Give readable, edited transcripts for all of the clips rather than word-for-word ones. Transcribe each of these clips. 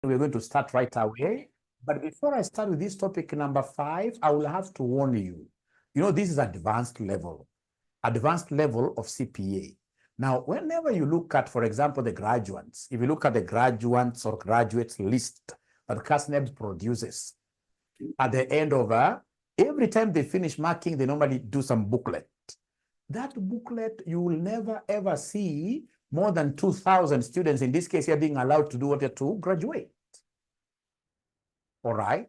we're going to start right away. But before I start with this topic number 5, I will have to warn you. You know, this is advanced level of CPA. Now, whenever you look at, for example, the graduates, if you look at the graduates or graduates list that CASNEB produces, at the end of every time they finish marking, they normally do some booklet. That booklet, you will never ever see more than 2,000 students, in this case, here being allowed to do what, to graduate. All right.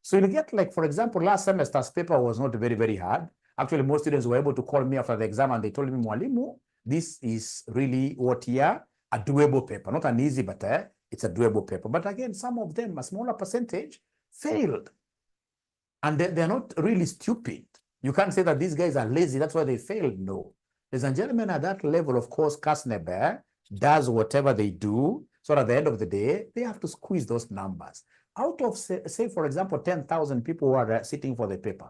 So you get, like, for example, last semester's paper was not very, very hard. Actually, most students were able to call me after the exam and they told me, Mwalimu, this is really what here, a doable paper. Not an easy, but it's a doable paper. But again, some of them, a smaller percentage, failed. And they're not really stupid. You can't say that these guys are lazy, that's why they failed. No. Ladies and gentlemen, at that level, of course, CASNEB does whatever they do. So at the end of the day, they have to squeeze those numbers. Out of, say, for example, 10,000 people who are sitting for the paper,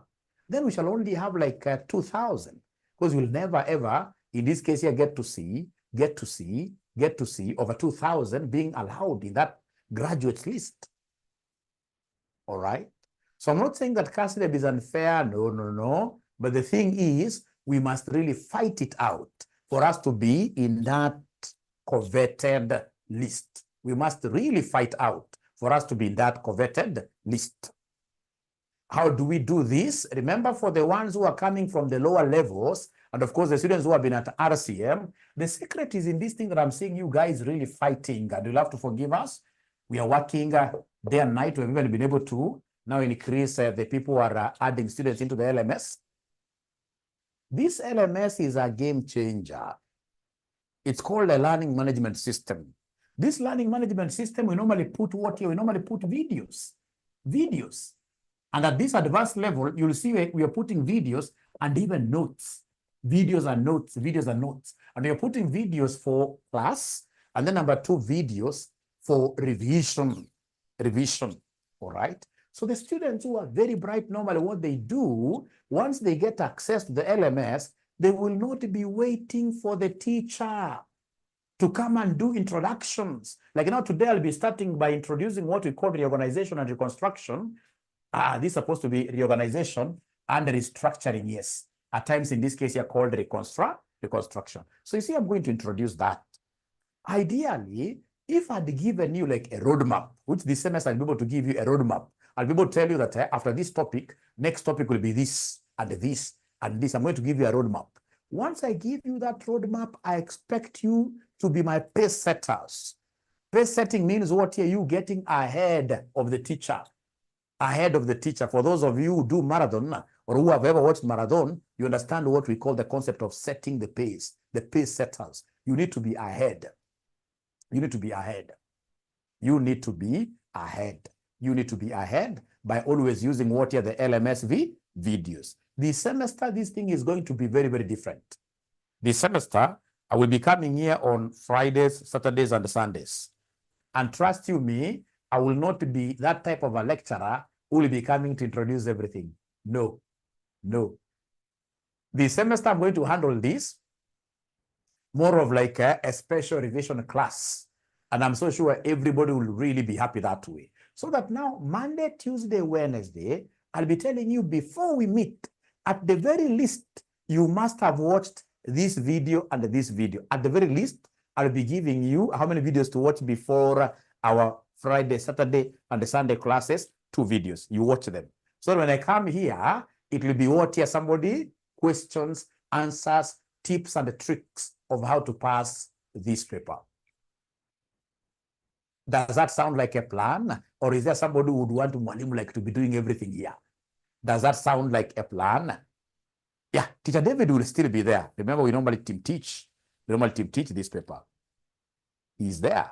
then we shall only have like 2,000, because we'll never ever, in this case here, get to see over 2,000 being allowed in that graduate list. All right. So I'm not saying that CASNEB is unfair. No. But the thing is, we must really fight it out for us to be in that coveted list. We must really fight out for us to be in that coveted list. How do we do this? Remember, for the ones who are coming from the lower levels, and of course the students who have been at RCM, the secret is in this thing that I'm seeing you guys really fighting, and you'll have to forgive us. We are working day and night. We've even been able to now increase the people who are adding students into the LMS. This LMS is a game changer. It's called a learning management system. This learning management system, we normally put what here? We normally put videos. And at this advanced level, you'll see we are putting videos and even notes. Videos and notes. And we are putting videos for class, and then number 2, videos for revision. All right? So the students who are very bright, normally what they do, once they get access to the LMS, they will not be waiting for the teacher to come and do introductions. Like now today, I'll be starting by introducing what we call reorganization and reconstruction. This is supposed to be reorganization and restructuring, yes. At times, in this case, you're called reconstruction. So you see, I'm going to introduce that. Ideally, if I'd given you like a roadmap, which this semester I'll be able to give you a roadmap, I'll be able to tell you that after this topic, next topic will be this and this and this. I'm going to give you a roadmap. Once I give you that roadmap, I expect you to be my pace setters. Pace setting means what here? You getting ahead of the teacher. For those of you who do marathon or who have ever watched marathon, you understand what we call the concept of setting the pace setters. You need to be ahead. You need to be ahead by always using what here? The LMS videos. This semester, this thing is going to be very, very different. This semester, I will be coming here on Fridays, Saturdays, and Sundays. And trust you me, I will not be that type of a lecturer who will be coming to introduce everything. No. This semester, I'm going to handle this more of like a special revision class. And I'm so sure everybody will really be happy that way. So that now, Monday, Tuesday, Wednesday, I'll be telling you before we meet, at the very least, you must have watched this video and this video. At the very least, I'll be giving you how many videos to watch before our Friday, Saturday, and the Sunday classes. 2 videos. You watch them. So when I come here, it will be what here? Somebody, questions, answers, tips, and the tricks of how to pass this paper. Does that sound like a plan? Or is there somebody who would want Mwalimu like to be doing everything here? Does that sound like a plan? Yeah, Teacher David will still be there. Remember, we normally team teach. This paper. He's there.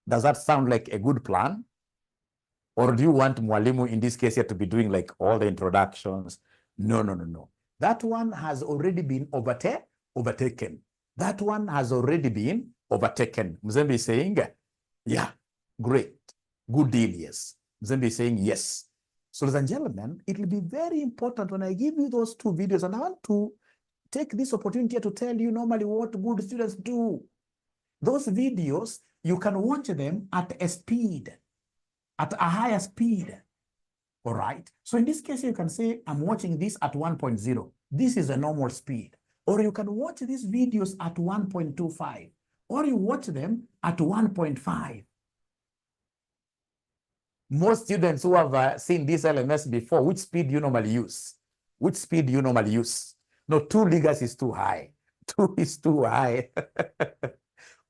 Does that sound like a good plan? Or do you want Mwalimu in this case here to be doing like all the introductions? No. That one has already been overtaken. Mzembe is saying, yeah, great, good deal, yes. Mzembe is saying yes. So, ladies and gentlemen, it will be very important when I give you those 2 videos, and I want to take this opportunity to tell you normally what good students do. Those videos, you can watch them at a speed, at a higher speed. All right. So in this case, you can say, I'm watching this at 1.0. This is a normal speed. Or you can watch these videos at 1.25. Or you watch them at 1.5. Most students who have seen this LMS before, which speed do you normally use? Which speed do you normally use? No, 2 gigas is too high. 2 is too high.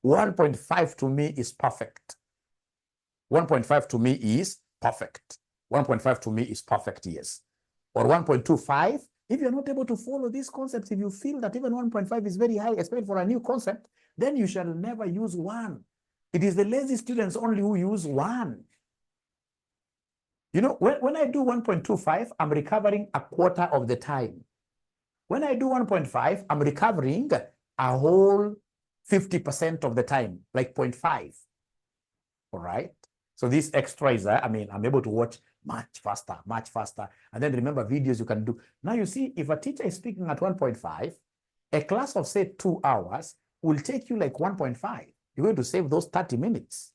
1.5 to me is perfect. 1.5 to me is perfect. 1.5 to me is perfect, yes. Or 1.25, if you're not able to follow these concepts, if you feel that even 1.5 is very high, especially for a new concept, then you shall never use 1. It is the lazy students only who use 1. You know, when I do 1.25, I'm recovering a quarter of the time. When I do 1.5, I'm recovering a whole 50% of the time, like 0.5. All right. So this extra is, I'm able to watch much faster. And then remember videos you can do. Now you see, if a teacher is speaking at 1.5, a class of say 2 hours will take you like 1.5. You're going to save those 30 minutes.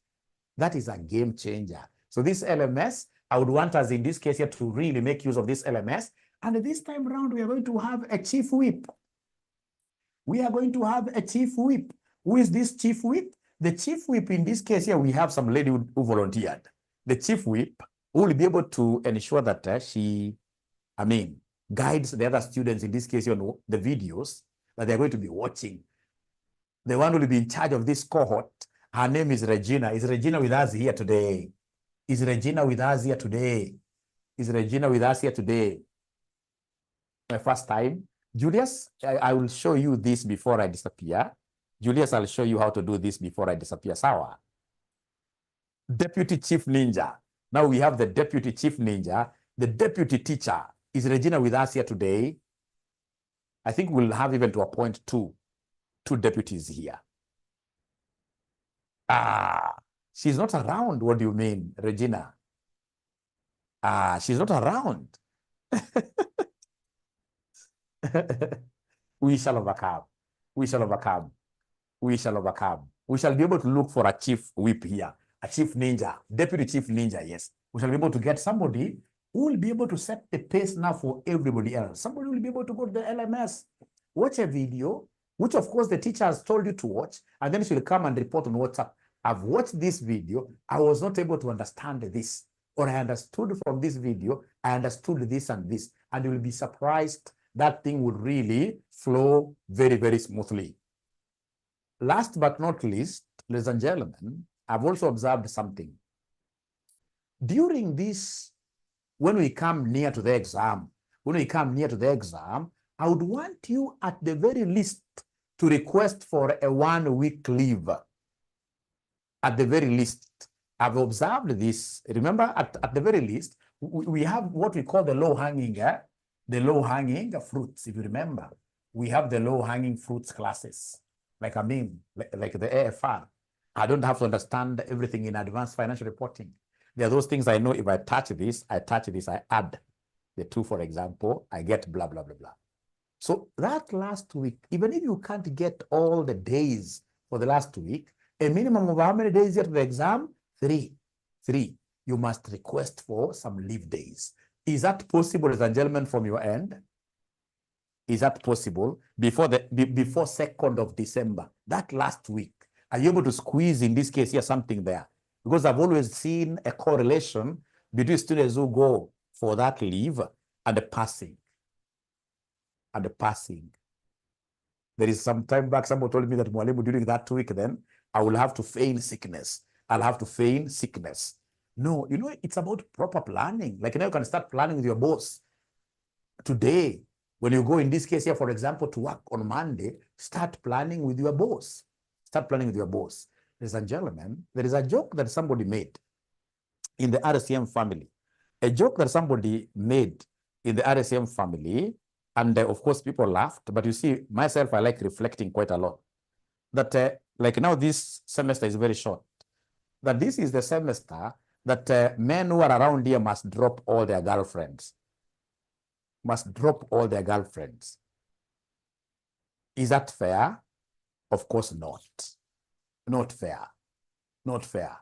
That is a game changer. So this LMS, I would want us in this case here to really make use of this LMS. And this time around, we are going to have a chief whip. We are going to have a chief whip. Who is this chief whip? The chief whip in this case here, we have some lady who volunteered. The chief whip will be able to ensure that she guides the other students, in this case, the videos that they're going to be watching. The one who will be in charge of this cohort, her name is Regina. Is Regina with us here today? Is Regina with us here today? Is Regina with us here today? My first time. Julius, I will show you this before I disappear. Julius, I'll show you how to do this before I disappear. Sawa. Deputy Chief Ninja. Now we have the Deputy Chief Ninja, the Deputy Teacher. Is Regina with us here today? I think we'll have even to appoint two deputies here. She's not around. What do you mean, Regina? She's not around. We shall overcome. We shall overcome. We shall overcome. We shall be able to look for a chief whip here, a chief ninja, deputy chief ninja, yes. We shall be able to get somebody who will be able to set the pace now for everybody else. Somebody will be able to go to the LMS, watch a video, which of course the teacher has told you to watch, and then she will come and report on WhatsApp. I've watched this video. I was not able to understand this, or I understood from this video, I understood this and this, and you will be surprised that thing would really flow very, very smoothly. Last but not least, ladies and gentlemen, I've also observed something. During this, when we come near to the exam, I would want you at the very least to request for a 1-week leave. At the very least, I've observed this. Remember, at the very least, we have what we call the low-hanging fruits. If you remember, we have the low-hanging fruits classes, like like the AFR. I don't have to understand everything in advanced financial reporting. There are those things I know. If I touch this, I add the 2, for example, I get blah, blah, blah, blah. So that last week, even if you can't get all the days for the last week, a minimum of how many days here to the exam? 3. You must request for some leave days. Is that possible, ladies and gentlemen, from your end? Is that possible? Before 2nd of December, that last week, are you able to squeeze, in this case here, something there? Because I've always seen a correlation between students who go for that leave and the passing. There is some time back, someone told me that Mwalimu, during that week, then I will have to feign sickness. I'll have to feign sickness. No, you know, it's about proper planning. Like now you can start planning with your boss. Today, when you go in this case here, for example, to work on Monday, start planning with your boss. Start planning with your boss. Ladies and gentlemen, there is a joke that somebody made in the RSM family. A joke that somebody made in the RSM family, and of course people laughed, but you see, myself, I like reflecting quite a lot. That like now this semester is very short. That this is the semester that men who are around here must drop all their girlfriends. Must drop all their girlfriends. Is that fair? Of course not. Not fair. Not fair.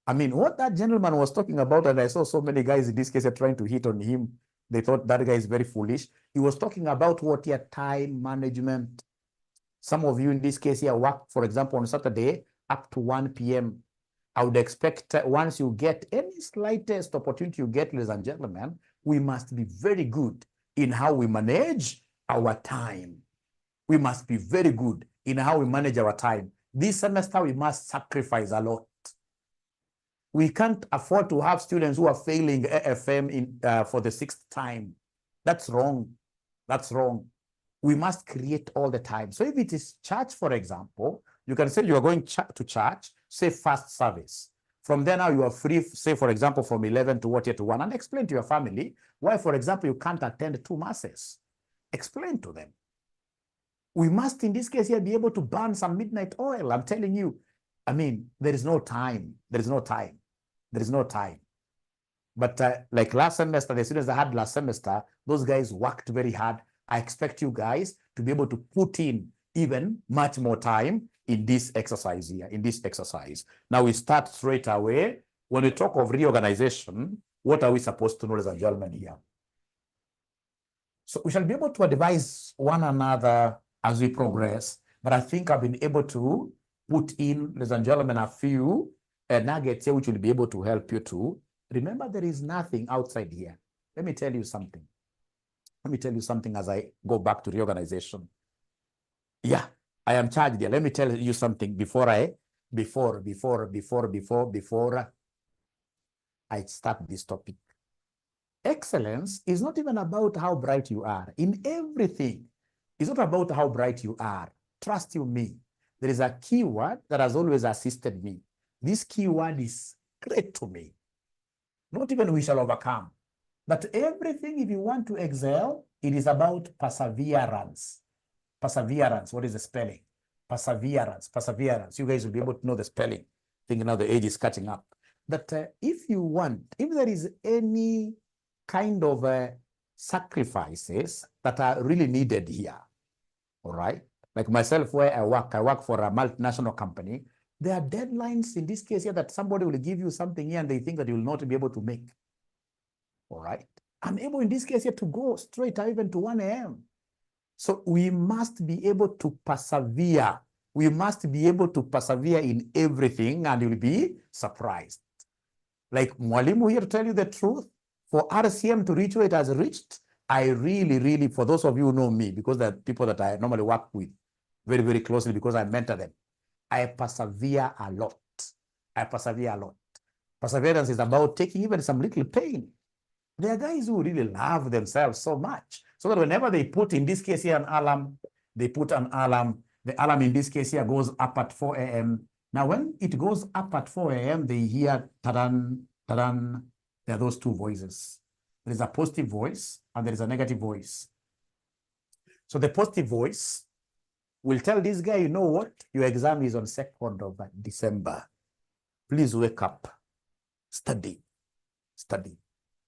I mean, what that gentleman was talking about, and I saw so many guys in this case are trying to hit on him. They thought that guy is very foolish. He was talking about what here, time management. Some of you in this case here work, for example, on Saturday up to 1 p.m. I would expect once you get any slightest opportunity you get, ladies and gentlemen, we must be very good in how we manage our time. We must be very good in how we manage our time. This semester, we must sacrifice a lot. We can't afford to have students who are failing AFM for the 6th time. That's wrong. That's wrong. We must create all the time. So if it is church, for example, you can say you are going to church, say first service. From there now you are free, say for example, from 11 to what year to 1, and explain to your family why, for example, you can't attend 2 masses. Explain to them. We must, in this case here, be able to burn some midnight oil. I'm telling you, I mean, there is no time. There is no time. There is no time. But like last semester, the students I had last semester, those guys worked very hard. I expect you guys to be able to put in even much more time in this exercise here, in this exercise. Now we start straight away. When we talk of reorganization, what are we supposed to know, ladies and gentlemen, here? So we shall be able to advise one another as we progress, but I think I've been able to put in, ladies and gentlemen, a few nuggets here which will be able to help you to remember there is nothing outside here. Let me tell you something. Let me tell you something as I go back to reorganization. Yeah, I am charged here. Let me tell you something before I start this topic. Excellence is not even about how bright you are. In everything, it's not about how bright you are. Trust you me. There is a keyword that has always assisted me. This keyword is great to me. Not even we shall overcome. But everything, if you want to excel, it is about perseverance. Perseverance. What is the spelling? Perseverance. Perseverance. You guys will be able to know the spelling. I think now the age is catching up. But if you want, if there is any kind of sacrifices that are really needed here, all right? Like myself, where I work for a multinational company. There are deadlines in this case here that somebody will give you something here and they think that you will not be able to make. All right. I'm able in this case here to go straight even to 1 a.m. So we must be able to persevere. We must be able to persevere in everything and you'll be surprised. Like Mwalimu here, to tell you the truth, for RCM to reach where it has reached, I really, for those of you who know me, because they're people that I normally work with very, very closely because I mentor them, I persevere a lot. I persevere a lot. Perseverance is about taking even some little pain. There are guys who really love themselves so much, so that whenever they put, in this case here, an alarm, they put an alarm. The alarm in this case here goes up at 4 a.m. Now, when it goes up at 4 a.m., they hear, ta-dan, ta-dan. There are those two voices. There is a positive voice and there is a negative voice. So the positive voice will tell this guy, you know what? Your exam is on 2nd of December. Please wake up. Study. Study.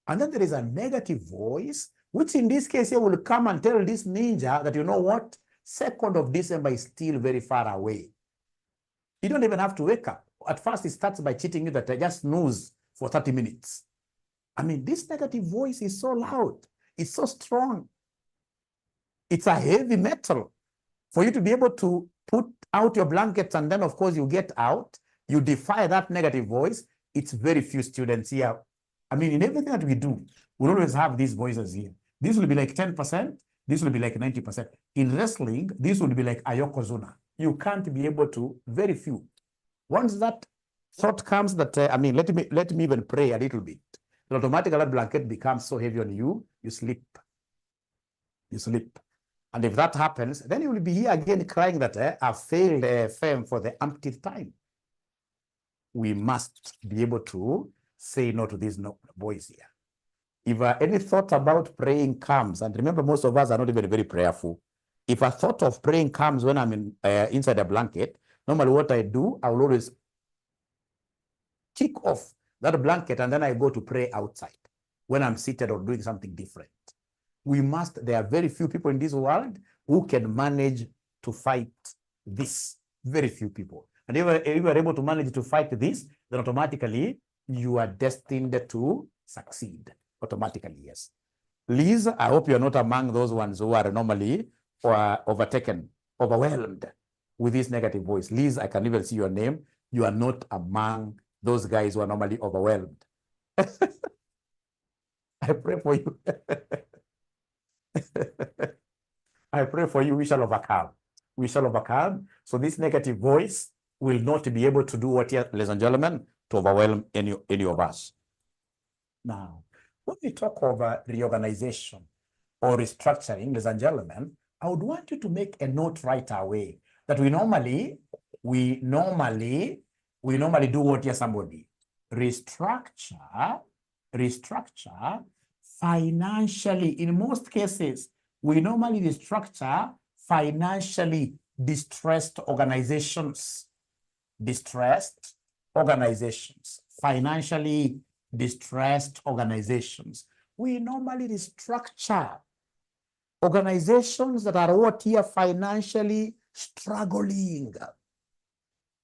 And then there is a negative voice, which in this case here will come and tell this ninja that, you know what? 2nd of December is still very far away. You don't even have to wake up. At first, it starts by cheating you that I just snooze for 30 minutes. I mean, this negative voice is so loud. It's so strong. It's a heavy metal. For you to be able to put out your blankets and then, of course, you get out, you defy that negative voice. It's very few students here. I mean, in everything that we do, we'll always have these voices here. This will be like 10%. This will be like 90%. In wrestling, this will be like a yokozuna. You can't be able to, very few. Once that thought comes that, I mean, let me even pray a little bit. Automatically, that blanket becomes so heavy on you, you sleep. You sleep. And if that happens, then you will be here again crying that I failed FM for the umpteenth time. We must be able to say no to these boys here. If any thought about praying comes, and remember, most of us are not even very prayerful. If a thought of praying comes when I'm inside a blanket, normally what I do, I will always kick off that blanket and then I go to pray outside when I'm seated or doing something different. There are very few people in this world who can manage to fight this. Very few people. And if you are able to manage to fight this, then automatically you are destined to succeed. Automatically, yes. Liz, I hope you're not among those ones who are normally overwhelmed with this negative voice. Liz, I can even see your name. You are not among those guys who are normally overwhelmed. I pray for you. I pray for you, we shall overcome. We shall overcome. So this negative voice will not be able to do what here, ladies and gentlemen, to overwhelm any of us. Now, when we talk of reorganization or restructuring, ladies and gentlemen, I would want you to make a note right away that we normally do what here, somebody? Restructure financially. In most cases, we normally restructure financially distressed organizations. Financially distressed organizations. We normally restructure organizations that are what here financially struggling.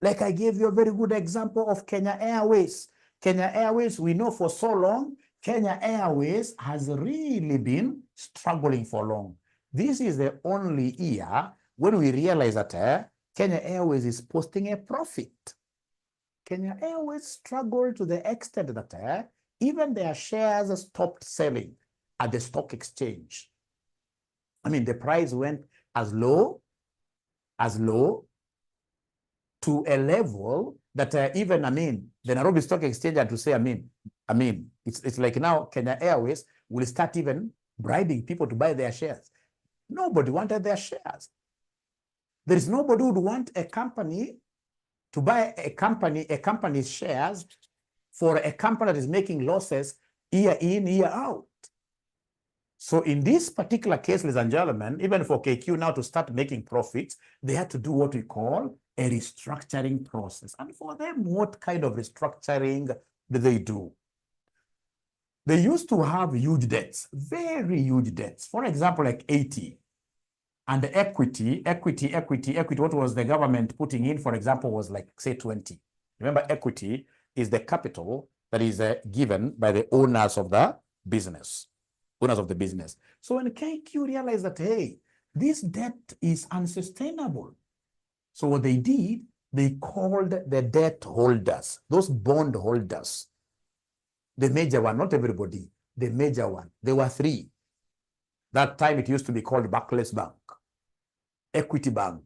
Like I gave you a very good example of Kenya Airways. Kenya Airways, we know for so long, Kenya Airways has really been struggling for long. This is the only year when we realize that Kenya Airways is posting a profit. Kenya Airways struggled to the extent that even their shares stopped selling at the stock exchange. I mean, the price went as low to a level that even, the Nairobi Stock Exchange had to say, it's like now Kenya Airways will start even bribing people to buy their shares. Nobody wanted their shares. There is nobody who would want a company to buy a company's shares for a company that is making losses year in, year out. So in this particular case, ladies and gentlemen, even for KQ now to start making profits, they had to do what we call a restructuring process. And for them, what kind of restructuring do they do? They used to have huge debts, very huge debts. For example, like 80. And the equity, what was the government putting in, for example, was like, say, 20. Remember, equity is the capital that is given by the owners of the business. So when KQ realized that, hey, this debt is unsustainable. So what they did, they called the debt holders, those bond holders, the major one, not everybody, the major one. There were three. That time it used to be called Barclays Bank, Equity Bank,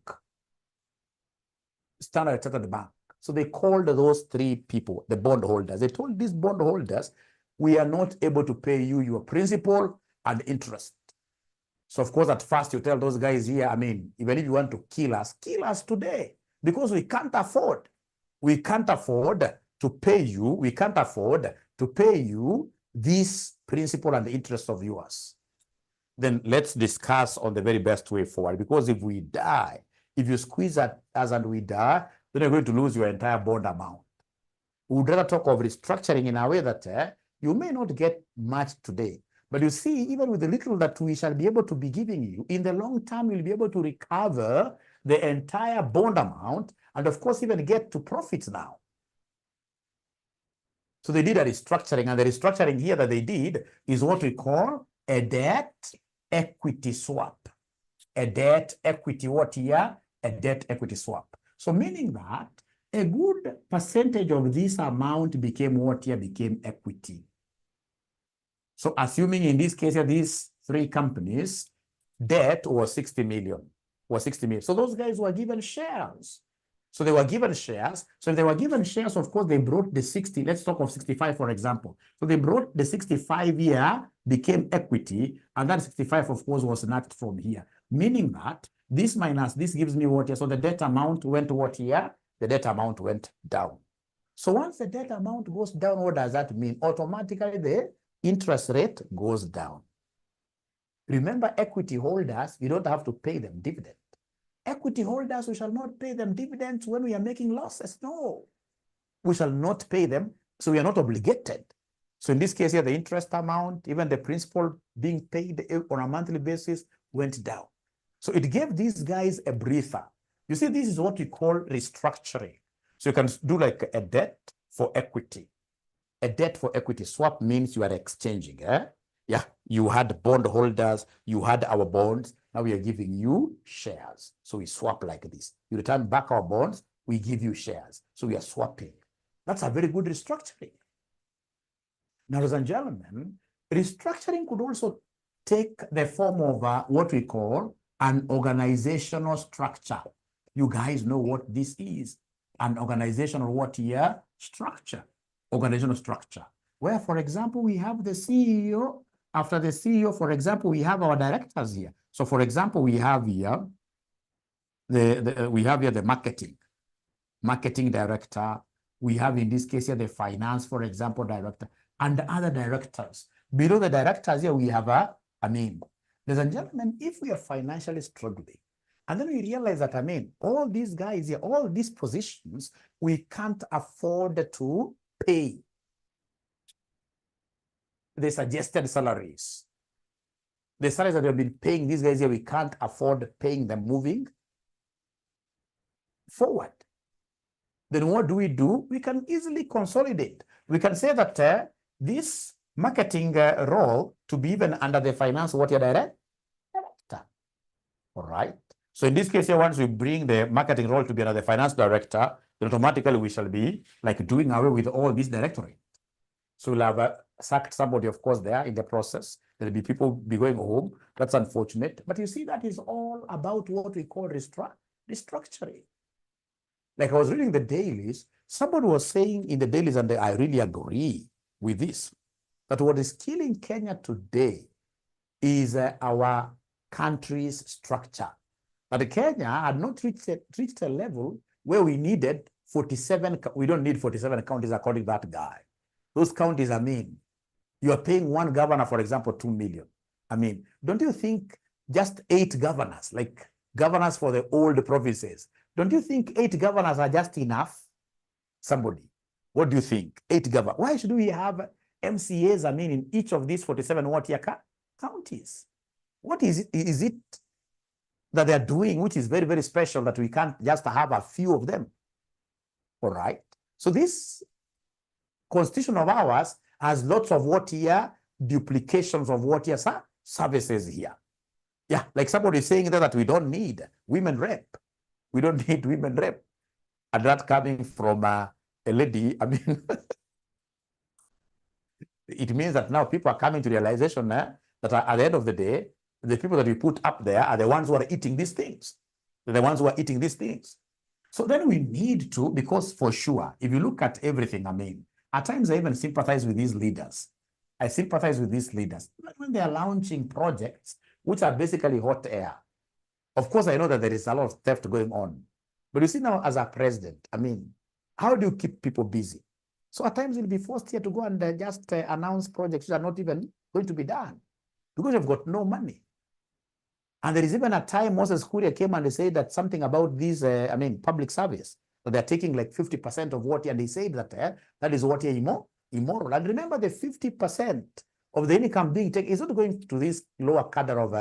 Standard Chartered Bank. So they called those three people, the bond holders. They told these bond holders, we are not able to pay you your principal and interest. So of course, at first you tell those guys here, even if you want to kill us today, because we can't afford to pay you. We can't afford to pay you this principal and the interest of yours. Then let's discuss on the very best way forward, because if we die, if you squeeze at us and we die, then you're going to lose your entire bond amount. We would rather talk of restructuring in a way that you may not get much today, but you see, even with the little that we shall be able to be giving you, in the long term, you'll be able to recover the entire bond amount and, of course, even get to profits now. So they did a restructuring, and the restructuring here that they did is what we call a debt equity swap. A debt equity what here? A debt equity swap. So meaning that a good percentage of this amount became what here? Became equity. So assuming in this case, these three companies, debt was 60 million. So those guys were given shares. So they were given shares. So if they were given shares, of course, they brought the 60. Let's talk of 65, for example. So they brought the 65 here, became equity, and that 65, of course, was not from here. Meaning that this minus this gives me what here? So the debt amount went what here? The debt amount went down. So once the debt amount goes down, what does that mean? Automatically, the interest rate goes down. Remember, equity holders, you don't have to pay them dividend. Equity holders, we shall not pay them dividends when we are making losses. No, we shall not pay them, so we are not obligated. So in this case here, the interest amount, even the principal being paid on a monthly basis went down. So it gave these guys a breather. You see, this is what we call restructuring. So you can do like a debt for equity. A debt for equity swap means you are exchanging. Yeah, you had bondholders, you had our bonds. Now we are giving you shares. So we swap like this. You return back our bonds, we give you shares. So we are swapping. That's a very good restructuring. Now, ladies and gentlemen, restructuring could also take the form of what we call an organizational structure. You guys know what this is. An organizational what here? Structure. Organizational structure. Where, for example, we have the CEO. After the CEO, for example, we have our directors here. So, for example, we have here the marketing director. We have in this case here the finance, for example, director, and the other directors. Below the directors here, we have a name. Ladies and gentlemen, if we are financially struggling, and then we realize that, all these guys here, all these positions, we can't afford to pay the suggested salaries. The salaries that we have been paying these guys here, we can't afford paying them moving forward. Then what do? We can easily consolidate. We can say that this marketing role to be even under the finance what your director. All right. So in this case here, once we bring the marketing role to be under the finance director, then automatically we shall be like doing away with all this directorate. So we'll have sacked somebody, of course, there in the process. There'll be people be going home. That's unfortunate. But you see, that is all about what we call restructuring. Like I was reading the dailies, somebody was saying in the dailies, and I really agree with this, that what is killing Kenya today is our country's structure. But Kenya had not reached a level where we needed 47, we don't need 47 counties according to that guy. Those counties, you are paying one governor, for example, 2 million. Don't you think just 8 governors, like governors for the old provinces, don't you think 8 governors are just enough? Somebody, what do you think? 8 governors. Why should we have MCAs, in each of these 47 counties? What is it that they're doing, which is very, very special, that we can't just have a few of them? All right. So this constitution of ours has lots of what here, duplications of what here, services here. Yeah, like somebody is saying that we don't need women rep. We don't need women rep. And that coming from a lady, it means that now people are coming to realization that at the end of the day, the people that we put up there are the ones who are eating these things. They're the ones who are eating these things. So then we need to, because for sure, if you look at everything, at times I even sympathize with these leaders. I sympathize with these leaders when they are launching projects which are basically hot air. Of course, I know that there is a lot of theft going on. But you see now, as a president, how do you keep people busy? So at times you'll be forced here to go and just announce projects that are not even going to be done because you've got no money. And there is even a time Moses Kuria came and they said that something about this, public service, that they're taking like 50% of what, and he said that that is what immoral. And remember, the 50% of the income being taken is not going to this lower cadre of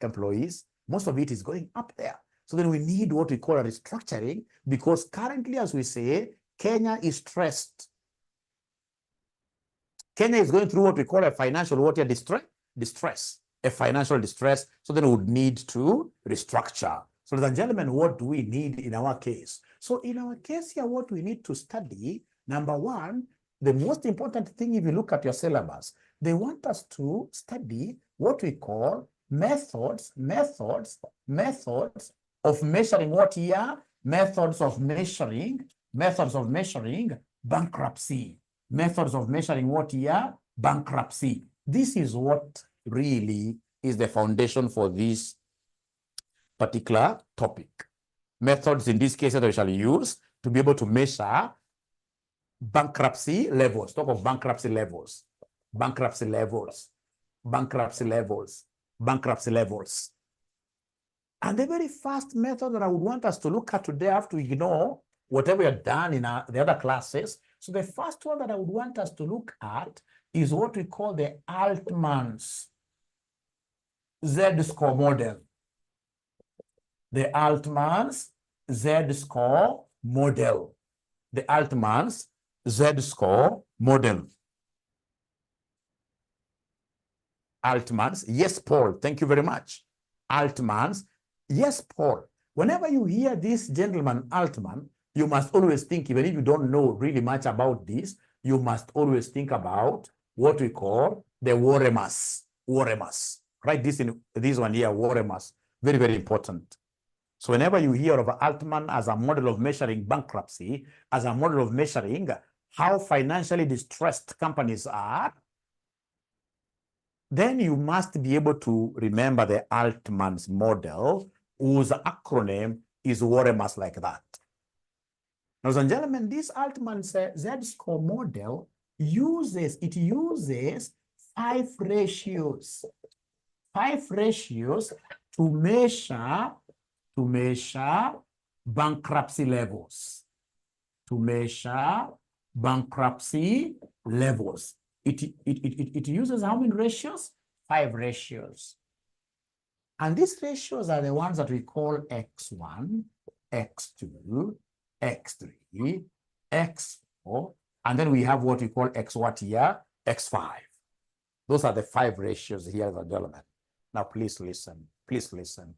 employees. Most of it is going up there. So then we need what we call a restructuring, because currently, as we say, Kenya is stressed. Kenya is going through what we call a financial distress, a financial distress. So then we would need to restructure. So ladies and gentlemen, what do we need in our case? So in our case here, what we need to study, number one, the most important thing, if you look at your syllabus, they want us to study what we call methods of measuring what here? Methods of measuring bankruptcy. Methods of measuring what here? Bankruptcy. This is what really is the foundation for this particular topic. Methods in this case that we shall use to be able to measure bankruptcy levels. Talk of bankruptcy levels. Bankruptcy levels. Bankruptcy levels. Bankruptcy levels. And the very first method that I would want us to look at today, after we ignore whatever we have done in the other classes. So the first one that I would want us to look at is what we call the Altman's Z-score model. The Altman's Z-score model. the Altman's Z-score model. Altman's, yes, Paul, thank you very much. Altman's, yes, Paul. Whenever you hear this gentleman, Altman, you must always think, even if you don't know really much about this, you must always think about what we call the Waremas. Waremas. Write this in this one here, Waremas. Very, very important. So whenever you hear of Altman as a model of measuring bankruptcy, as a model of measuring how financially distressed companies are, then you must be able to remember the Altman's model, whose acronym is Waremas like that. Ladies and gentlemen, this Altman's Z-score model uses 5 ratios. 5 ratios to measure bankruptcy levels. To measure bankruptcy levels. It uses how many ratios? 5 ratios. And these ratios are the ones that we call X1, X2, X3, X4, and then we have what we call X what here? X5. Those are the 5 ratios here, ladies and gentlemen. Now, please listen. Please listen.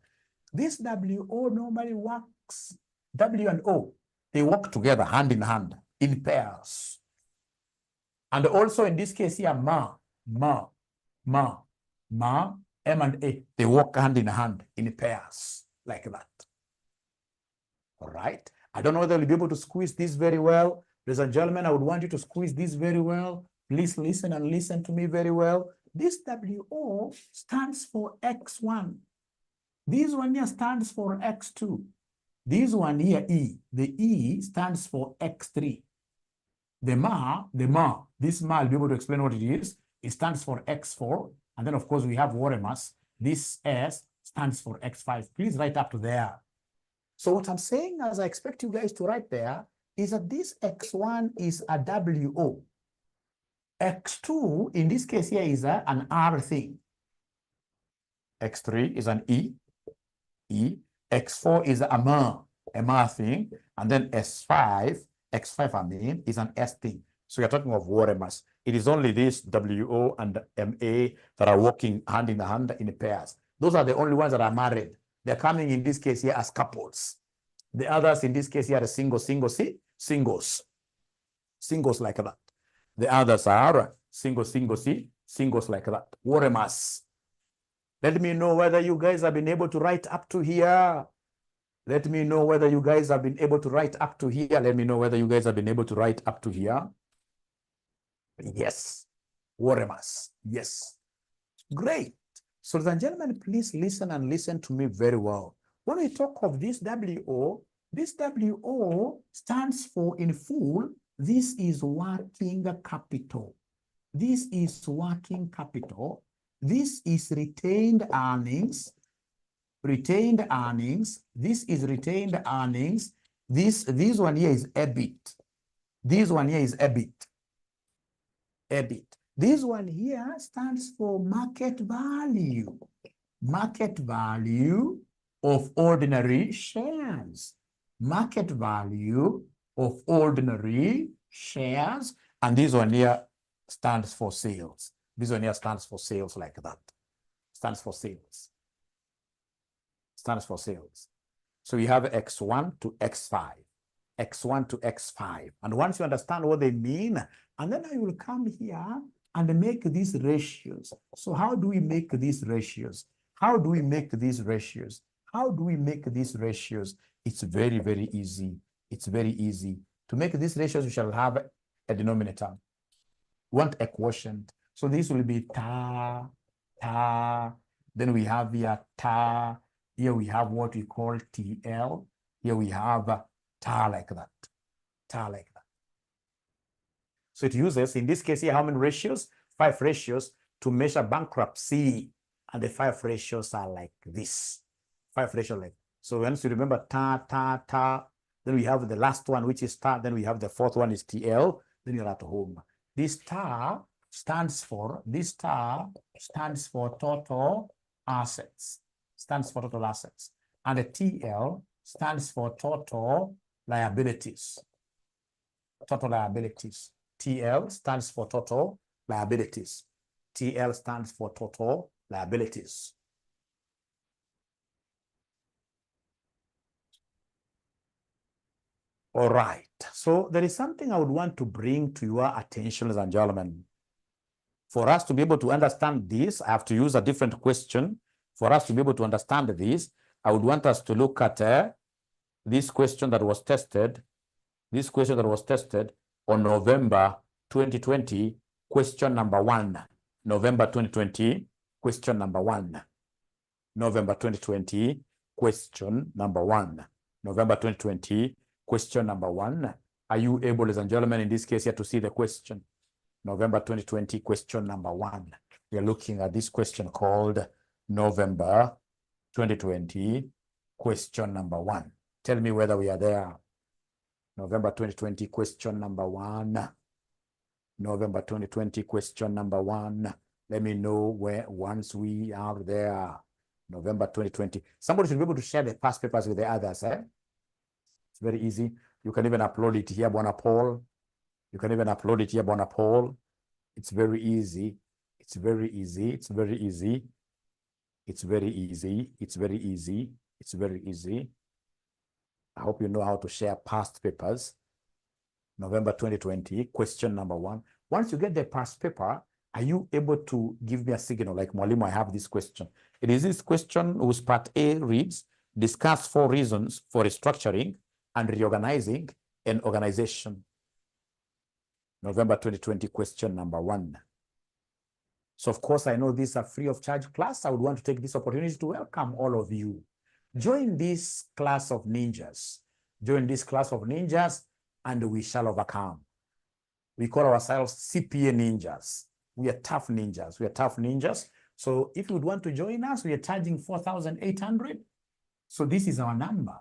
This WO normally works. W and O, they work together hand in hand in pairs. And also in this case here, M and A, they work hand in hand in pairs like that. All right. I don't know whether you'll be able to squeeze this very well. Ladies and gentlemen, I would want you to squeeze this very well. Please listen and listen to me very well. This WO stands for X1. This one here stands for X2. This one here, E. The E stands for X3. The MA, this MA, I'll be able to explain what it is. It stands for X4. And then, of course, we have Waremas. This S stands for X5. Please write up to there. So what I'm saying, as I expect you guys to write there, is that this X1 is a WO. X2, in this case here, is an R thing. X3 is an E. X4 is a MA thing. And then X5 I mean, is an S thing. So you're talking of Waremas. It is only this WO and MA that are working hand in hand in pairs. Those are the only ones that are married. They're coming in this case here as couples. The others in this case here are singles like that. The others are singles like that. Waremas. Let me know whether you guys have been able to write up to here. Let me know whether you guys have been able to write up to here. Let me know whether you guys have been able to write up to here. Yes. Waremas. Yes. Great. So, ladies and gentlemen, please listen and listen to me very well. When we talk of this WO stands for, in full, this is working capital. This is working capital. This is retained earnings. Retained earnings. This is retained earnings. This one here is EBIT. This one here is EBIT. EBIT. This one here stands for market value. Market value of ordinary shares. Market value of ordinary shares. And this one here stands for sales. This one here stands for sales like that. Stands for sales. Stands for sales. So you have X1 to X5. X1 to X5. And once you understand what they mean, and then I will come here and make these ratios. So how do we make these ratios? How do we make these ratios? How do we make these ratios? It's very, very easy. It's very easy. To make these ratios, we shall have a denominator. We want a quotient. So this will be ta. Then we have here ta. Here we have what we call TL. Here we have ta like that. Ta like that. So it uses, in this case here, how many ratios? 5 ratios to measure bankruptcy. And the 5 ratios are like this. 5 ratios like. So once you remember ta, then we have the last one, which is ta. Then we have the 4th one is TL. Then you're at home. This ta stands for total assets. Stands for total assets. And the TL stands for total liabilities. total liabilities. TL stands for total liabilities. TL stands for total liabilities. All right. So there is something I would want to bring to your attention, ladies and gentlemen. For us to be able to understand this, I have to use a different question. For us to be able to understand this, I would want us to look at this question that was tested. This question that was tested on November 2020, question number 1. November 2020, question number 1. November 2020, question number 1. November 2020, question number 1. Are you able, ladies and gentlemen, in this case here to see the question? November 2020, question number 1. We are looking at this question called November 2020, question number 1. Tell me whether we are there. November 2020, question number 1. November 2020, question number 1. Let me know where once we are there. November 2020. Somebody should be able to share the past papers with the others. It's very easy. You can even upload it here on a poll. You can even upload it here on a poll. It's very easy. It's very easy. It's very easy. It's very easy. It's very easy. It's very easy. I hope you know how to share past papers. November 2020, question number 1. Once you get the past paper, are you able to give me a signal like, Mwalimu, I have this question? It is this question whose part A reads, discuss 4 reasons for restructuring and reorganizing an organization. November 2020, question number 1. So of course, I know this is a free of charge class. I would want to take this opportunity to welcome all of you. Join this class of ninjas. Join this class of ninjas and we shall overcome. We call ourselves CPA ninjas. We are tough ninjas. We are tough ninjas. So if you would want to join us, we are charging 4,800. So this is our number.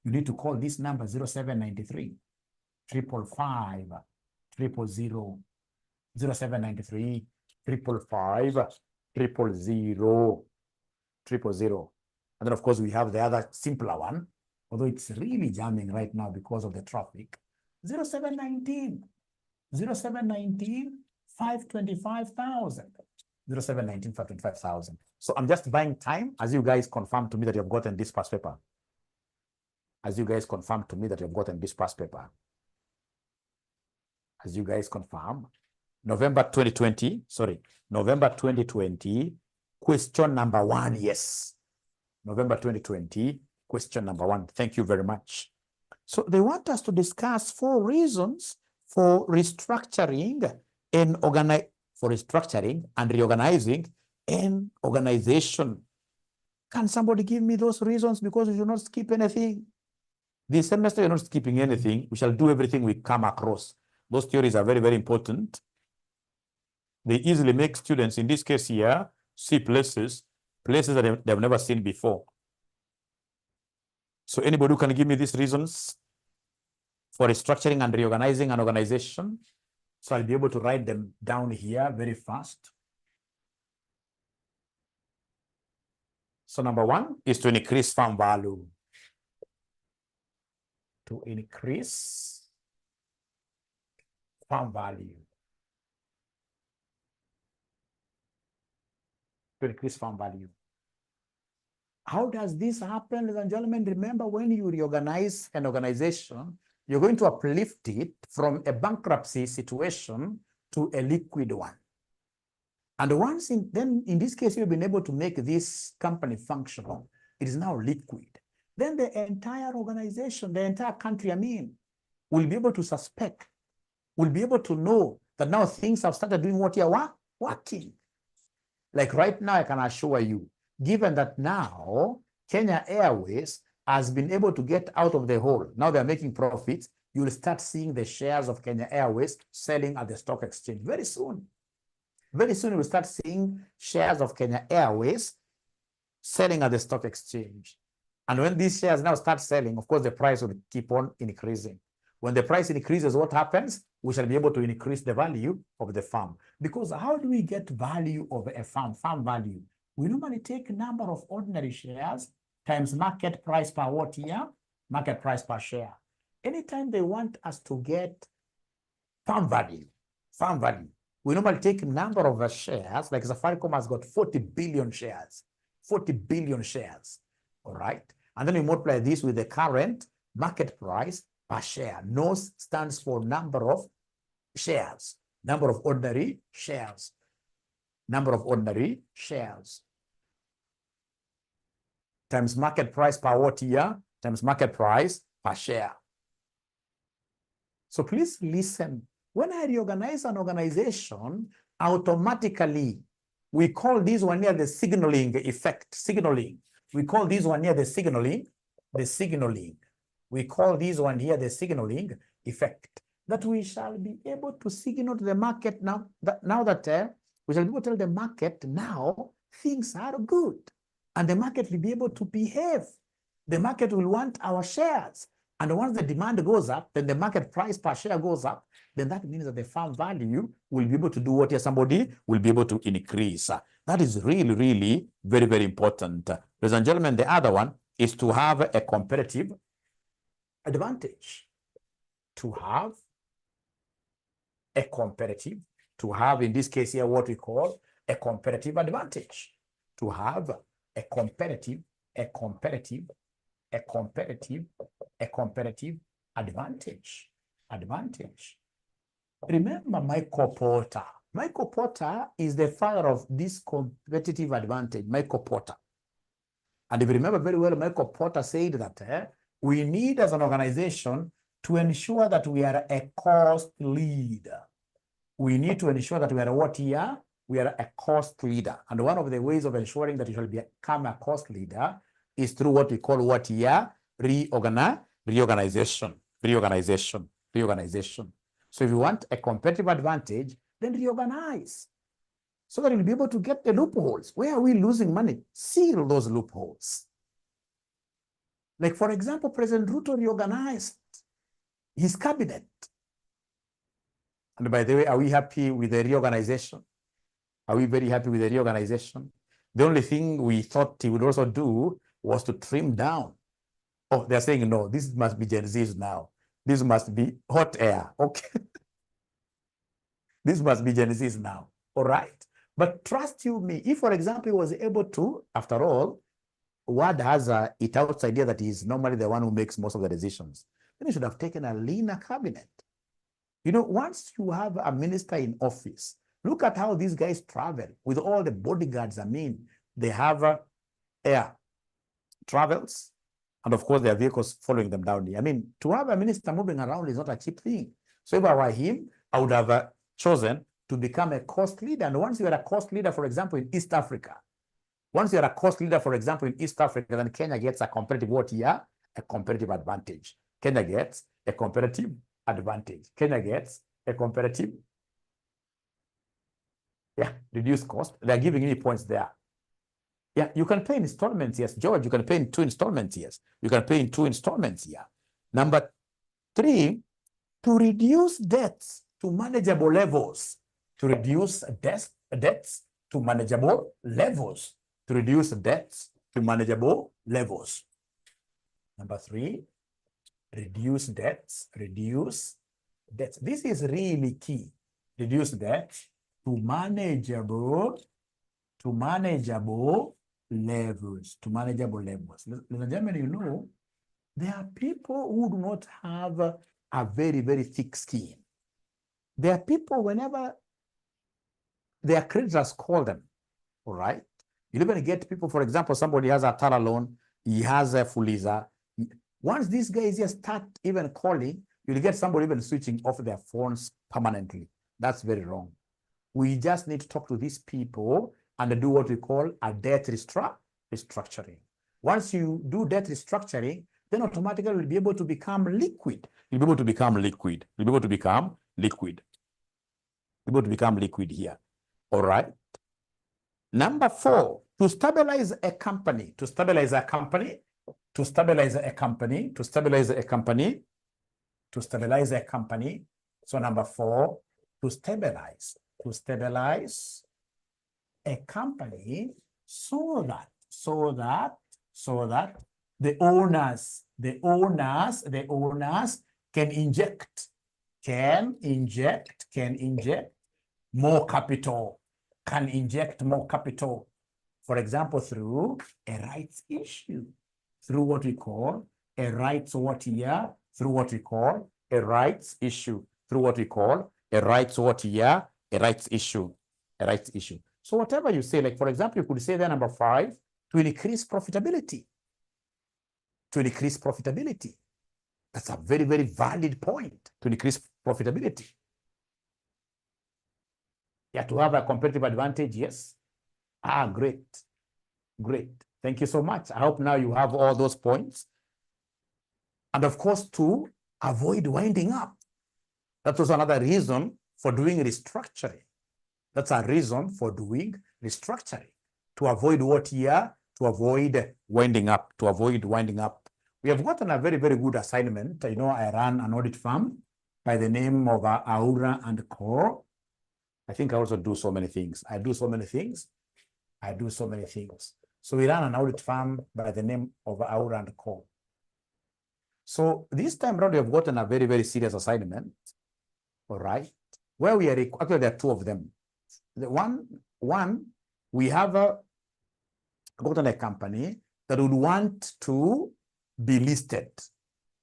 You need to call this number 0793 555 000 0793 555 000. And then, of course, we have the other simpler one, although it's really jamming right now because of the traffic. 0719 525,000. 0719 525,000. So I'm just buying time as you guys confirm to me that you have gotten this past paper. As you guys confirm to me that you have gotten this past paper. As you guys confirm. November 2020, question number 1, yes. November 2020, question number 1. Thank you very much. So they want us to discuss 4 reasons for restructuring and reorganizing an organization. Can somebody give me those reasons? Because we should not skip anything. This semester, you're not skipping anything. We shall do everything we come across. Those theories are very, very important. They easily make students, in this case here, see places that they've never seen before. So anybody who can give me these reasons for restructuring and reorganizing an organization, so I'll be able to write them down here very fast. So number 1 is to increase firm value. To increase firm value. To increase firm value. How does this happen, ladies and gentlemen? Remember, when you reorganize an organization, you're going to uplift it from a bankruptcy situation to a liquid one. And once then in this case, you've been able to make this company functional. It is now liquid. Then the entire organization, the entire country, will be able to suspect, will be able to know that now things have started doing what you're working. Like right now, I can assure you, given that now Kenya Airways has been able to get out of the hole, now they're making profits, you will start seeing the shares of Kenya Airways selling at the stock exchange very soon. Very soon, you will start seeing shares of Kenya Airways selling at the stock exchange. And when these shares now start selling, of course, the price will keep on increasing. When the price increases, what happens? We shall be able to increase the value of the firm. Because how do we get value of a firm? Firm value. We normally take number of ordinary shares times market price per what year? Market price per share. Anytime they want us to get Farm value. Farm value. We normally take number of shares, like Safaricom has got 40 billion shares. 40 billion shares. All right. And then we multiply this with the current market price per share. NOS stands for number of shares. Number of ordinary shares. Number of ordinary shares. Times market price per what year? Times market price per share. So please listen. When I reorganize an organization, automatically, we call this one here the signaling effect. Signaling. We call this one here the signaling. The signaling. We call this one here the signaling effect. That we shall be able to signal to the market now that we shall be able to tell the market now things are good. And the market will be able to behave. The market will want our shares. And once the demand goes up, then the market price per share goes up. Then that means that the farm value will be able to do what here? Somebody will be able to increase. That is really, really very, very important. Ladies and gentlemen, the other one is to have a competitive advantage. To have a competitive, to have in this case here what we call a competitive advantage. To have a competitive advantage. Remember Michael Porter. Michael Porter is the father of this competitive advantage, Michael Porter. And if you remember very well, Michael Porter said that we need as an organization to ensure that we are a cost leader. We need to ensure that we are what here? We are a cost leader. And one of the ways of ensuring that you shall become a cost leader is through what we call what here? Reorganization. So if you want a competitive advantage, then reorganize. So that you'll be able to get the loopholes. Where are we losing money? Seal those loopholes. Like, for example, President Ruto reorganized his cabinet. And by the way, are we happy with the reorganization? Are we very happy with the reorganization? The only thing we thought he would also do was to trim down. Oh, they're saying, no, this must be Gen Z's now. This must be hot air. Okay. This must be Gen Z's now. All right. But trust you me, if, for example, he was able to, after all, Ward has it outside idea that he's normally the one who makes most of the decisions, then he should have taken a leaner cabinet. You know, once you have a minister in office, look at how these guys travel with all the bodyguards. I mean, they have air travels, and of course, their vehicles following them down here. I mean, to have a minister moving around is not a cheap thing. So if I were him, I would have chosen to become a cost leader. And once you are a cost leader, for example, in East Africa, once you are a cost leader, for example, in East Africa, then Kenya gets a competitive what here? A competitive advantage. Kenya gets a competitive advantage. Kenya gets a competitive, reduced cost. They're giving me points there. Yeah, you can pay in installments, yes. George, you can pay in 2 installments, yes. You can pay in 2 installments here. Number 3, to reduce debts to manageable levels. To reduce debts to manageable levels. To reduce debts to manageable levels. Number 3, reduce debts. This is really key. Reduce debts to manageable levels. Ladies and gentlemen, you know, there are people who do not have a very, very thick skin. There are people, whenever their creditors call them, all right? You even get people, for example, somebody has a Tara loan, he has a Fuliza. Once these guys just start even calling, you'll get somebody even switching off their phones permanently. That's very wrong. We just need to talk to these people and do what we call a debt restructuring. Once you do debt restructuring, then automatically you'll be able to become liquid. You'll be able to become liquid. You'll be able to become liquid. You'll be able to become liquid here. All right. Number 4, to stabilize a company. To stabilize a company. To stabilize a company. To stabilize a company. To stabilize a company. So number 4, to stabilize. To stabilize a company so that the owners can inject can inject more capital, can inject more capital. For example, through a rights issue, through what we call a rights what year, through what we call a rights issue, through what we call a rights what year, a rights issue, a rights issue. So whatever you say, like for example, you could say there number 5, to increase profitability. To increase profitability. That's a very, very valid point, to increase profitability. Yeah, to have a competitive advantage, yes. Ah, great. Great. Thank you so much. I hope now you have all those points. And of course, to avoid winding up. That was another reason for doing restructuring. That's a reason for doing restructuring. To avoid what year? To avoid winding up, to avoid winding up. We have gotten a very, very good assignment. You know, I run an audit firm by the name of Aura and Co. I think I also do so many things. I do so many things. So we run an audit firm by the name of Aura and Co. So this time around, we have gotten a very, very serious assignment. All right. Where we are, actually, there are 2 of them. The one we have gotten a company that would want to be listed.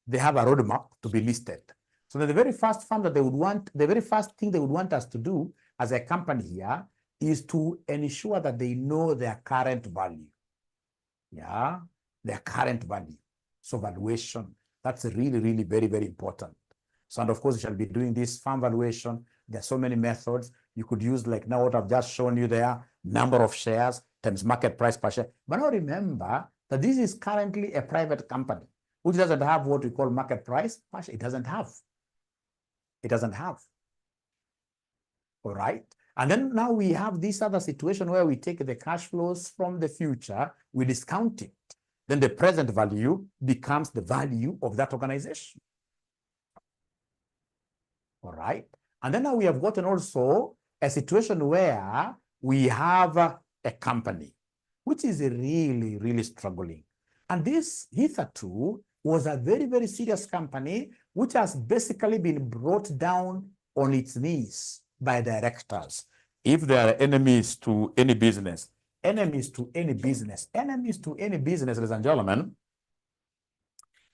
They have a roadmap to be listed. So the very first firm that they would want, the very first thing they would want us to do as a company here is to ensure that they know their current value. Yeah, their current value. So valuation, that's really, really very, very important. So, and of course, you shall be doing this firm valuation. There are so many methods. You could use, like now what I've just shown you there, number of shares times market price per share. But now remember that this is currently a private company, which doesn't have what we call market price per share. It doesn't have. It doesn't have. All right. And then now we have this other situation where we take the cash flows from the future, we discount it. Then the present value becomes the value of that organization. All right. And then now we have gotten also a situation where we have a company which is really, really struggling. And this hitherto was a very, very serious company which has basically been brought down on its knees by directors. If there are enemies to any business, ladies and gentlemen,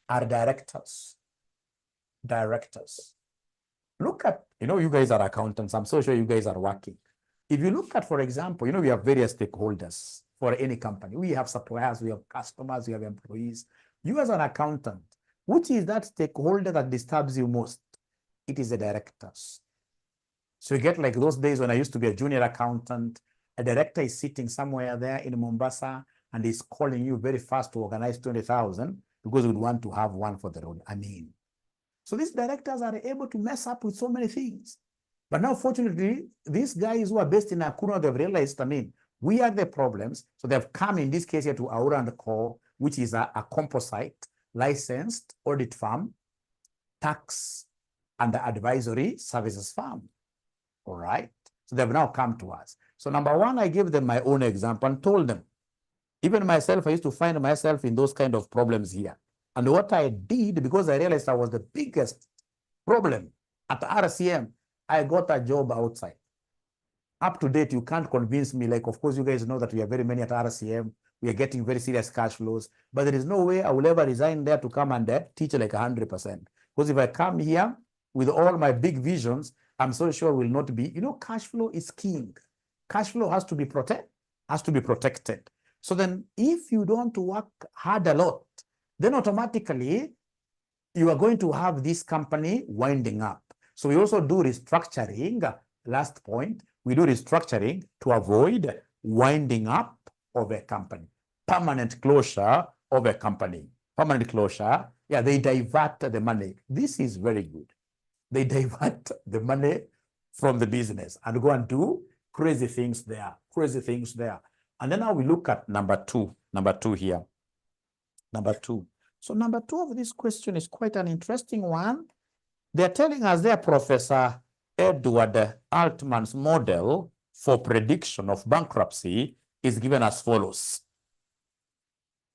are directors. Directors. Look at, you guys are accountants. I'm so sure you guys are working. If you look at, for example, we have various stakeholders for any company. We have suppliers, we have customers, we have employees. You as an accountant, which is that stakeholder that disturbs you most? It is the directors. So you get like those days when I used to be a junior accountant, a director is sitting somewhere there in Mombasa and is calling you very fast to organize 20,000 because we'd want to have one for the road. So these directors are able to mess up with so many things. But now, fortunately, these guys who are based in Nakuru, they've realized, we are the problems. So they've come in this case here to Aura and Co, which is a composite licensed audit firm, tax and advisory services firm. All right. So they've now come to us. So number 1, I gave them my own example and told them, even myself, I used to find myself in those kind of problems here. And what I did, because I realized I was the biggest problem at RCM, I got a job outside. Up to date, you can't convince me. Like, of course, you guys know that we are very many at RCM. We are getting very serious cash flows. But there is no way I will ever resign there to come and teach like 100%. Because if I come here with all my big visions, I'm so sure will not be, cash flow is king. Cash flow has to be protected. So then if you don't work hard a lot, then automatically you are going to have this company winding up. So we also do restructuring. Last point, we do restructuring to avoid winding up of a company. Permanent closure of a company. Permanent closure, yeah, they divert the money. This is very good. They divert the money from the business and go and do crazy things there. And then now we look at number 2 here. Number 2. So number 2 of this question is quite an interesting one. They're telling us there, Professor Edward Altman's model for prediction of bankruptcy is given as follows.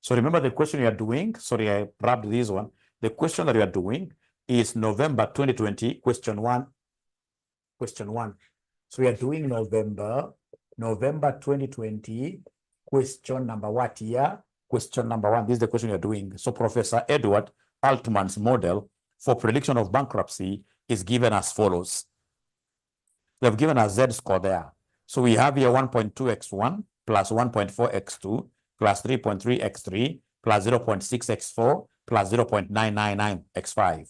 So remember the question you are doing. Sorry, I grabbed this one. The question that you are doing, is November 2020, question 1. Question 1. So we are doing November 2020, question number what year? Question number 1. This is the question you're doing. So Professor Edward Altman's model for prediction of bankruptcy is given as follows. They've given a z-score there. So we have here 1.2x1 plus 1.4x2 plus 3.3x3 plus 0.6x4 plus 0.999x5.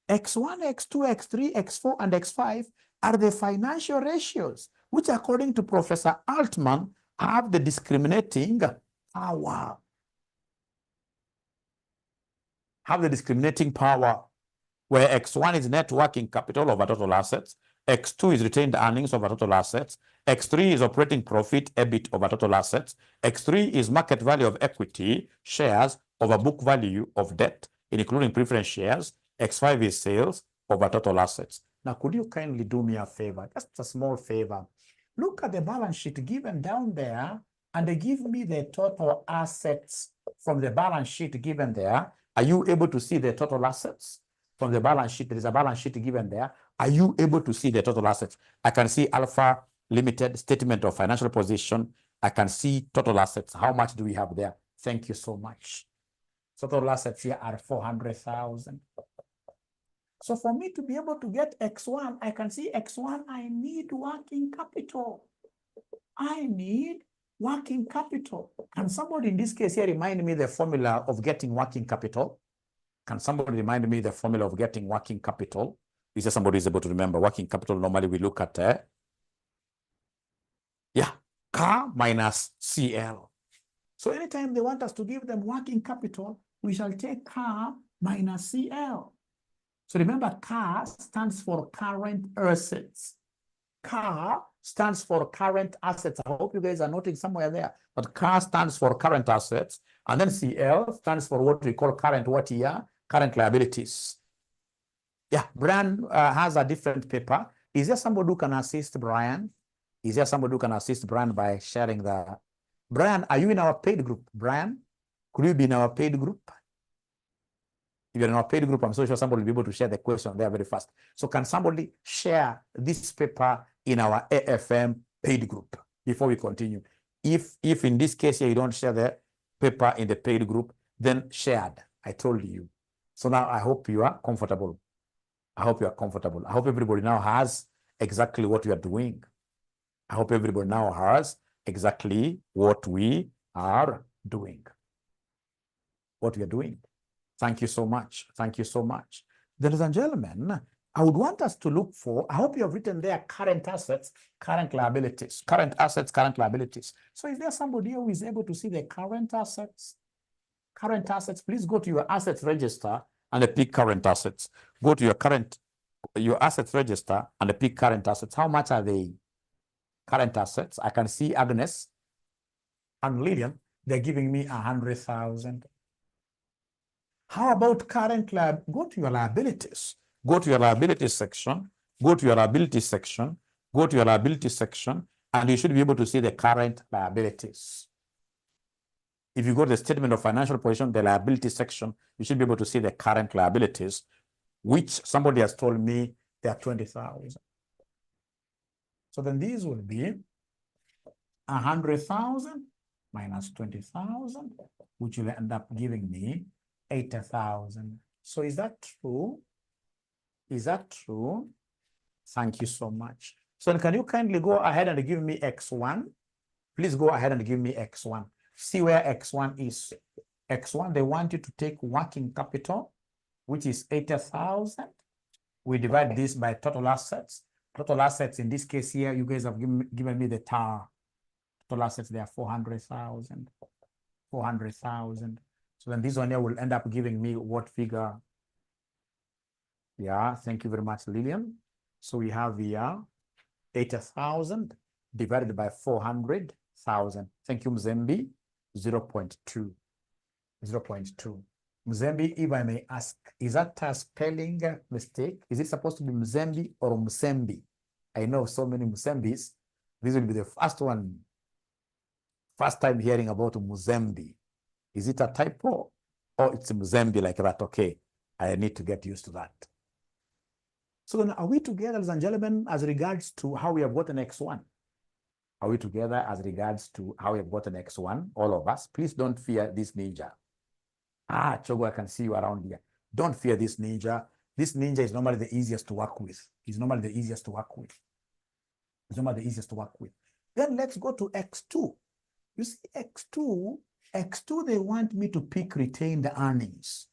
x1, x2, x3, x4, and x5 are the financial ratios, which according to Professor Altman have the discriminating power. Have the discriminating power, where x1 is net working capital over total assets, x2 is retained earnings over total assets, x3 is operating profit, EBIT, over total assets, x3 is market value of equity, shares, over book value of debt, including preference shares, x5 is sales over total assets. Now, could you kindly do me a favor, just a small favor? Look at the balance sheet given down there, and they give me the total assets from the balance sheet given there. Are you able to see the total assets? From the balance sheet, there is a balance sheet given there. Are you able to see the total assets? I can see Alpha Limited statement of financial position. I can see total assets. How much do we have there? Thank you so much. Total assets here are 400,000. So for me to be able to get X1, I can see X1, I need working capital. I need working capital. Can somebody in this case here remind me the formula of getting working capital? Can somebody remind me the formula of getting working capital? Is there somebody is able to remember working capital? Normally we look at, CAR minus CL. So anytime they want us to give them working capital, we shall take CAR minus CL. So remember, CAR stands for current assets. CAR stands for current assets. I hope you guys are noting somewhere there. But CAR stands for current assets. And then CL stands for what we call current what year? Current liabilities. Yeah, Brian has a different paper. Is there somebody who can assist Brian? Is there somebody who can assist Brian by sharing the... Brian, are you in our paid group? Brian, could you be in our paid group? If you're in our paid group, I'm so sure somebody will be able to share the question there very fast. So can somebody share this paper in our AFM paid group before we continue? If in this case here you don't share the paper in the paid group, then shared. I told you. So now I hope you are comfortable. I hope you are comfortable. I hope everybody now has exactly what we are doing. I hope everybody now has exactly what we are doing. What we are doing. Thank you so much. Thank you so much. Ladies and gentlemen, I would want us to look for, I hope you have written there current assets, current liabilities, current assets, current liabilities. So is there somebody who is able to see the current assets? Current assets, please go to your assets register and pick current assets. Go to your assets register and pick current assets. How much are they? Current assets. I can see Agnes and Lillian. They're giving me 100,000. How about current liabilities? Go to your liabilities. Go to your liabilities section. Go to your liabilities section. Go to your liabilities section, and you should be able to see the current liabilities. If you go to the statement of financial position, the liability section, you should be able to see the current liabilities, which somebody has told me they are 20,000. So then these will be 100,000 minus 20,000, which will end up giving me 80,000. So is that true? Is that true? Thank you so much. So can you kindly go ahead and give me X1? Please go ahead and give me X1. See where X1 is. X1, they want you to take working capital, which is 80,000. We divide this by total assets. Total assets, in this case here, you guys have given me the TAR. Total assets, they are 400,000. 400,000. So then this one here will end up giving me what figure? Yeah, thank you very much, Lillian. So we have here 80,000 divided by 400,000. Thank you, Mzembi. 0.2. 0.2. Mzembi, if I may ask, is that a spelling mistake? Is it supposed to be Mzembi or Msembi? I know so many Msembis. This will be the first one. First time hearing about Mzembi. Is it a typo or it's Mzembi like that? Okay. I need to get used to that. So then are we together, ladies and gentlemen, as regards to how we have gotten X1? Are we together as regards to how we have gotten X1? All of us. Please don't fear this ninja. Chogo, I can see you around here. Don't fear this ninja. This ninja is normally the easiest to work with. It's normally the easiest to work with. It's normally the easiest to work with. Then let's go to X2. You see, X2, they want me to pick retained earnings.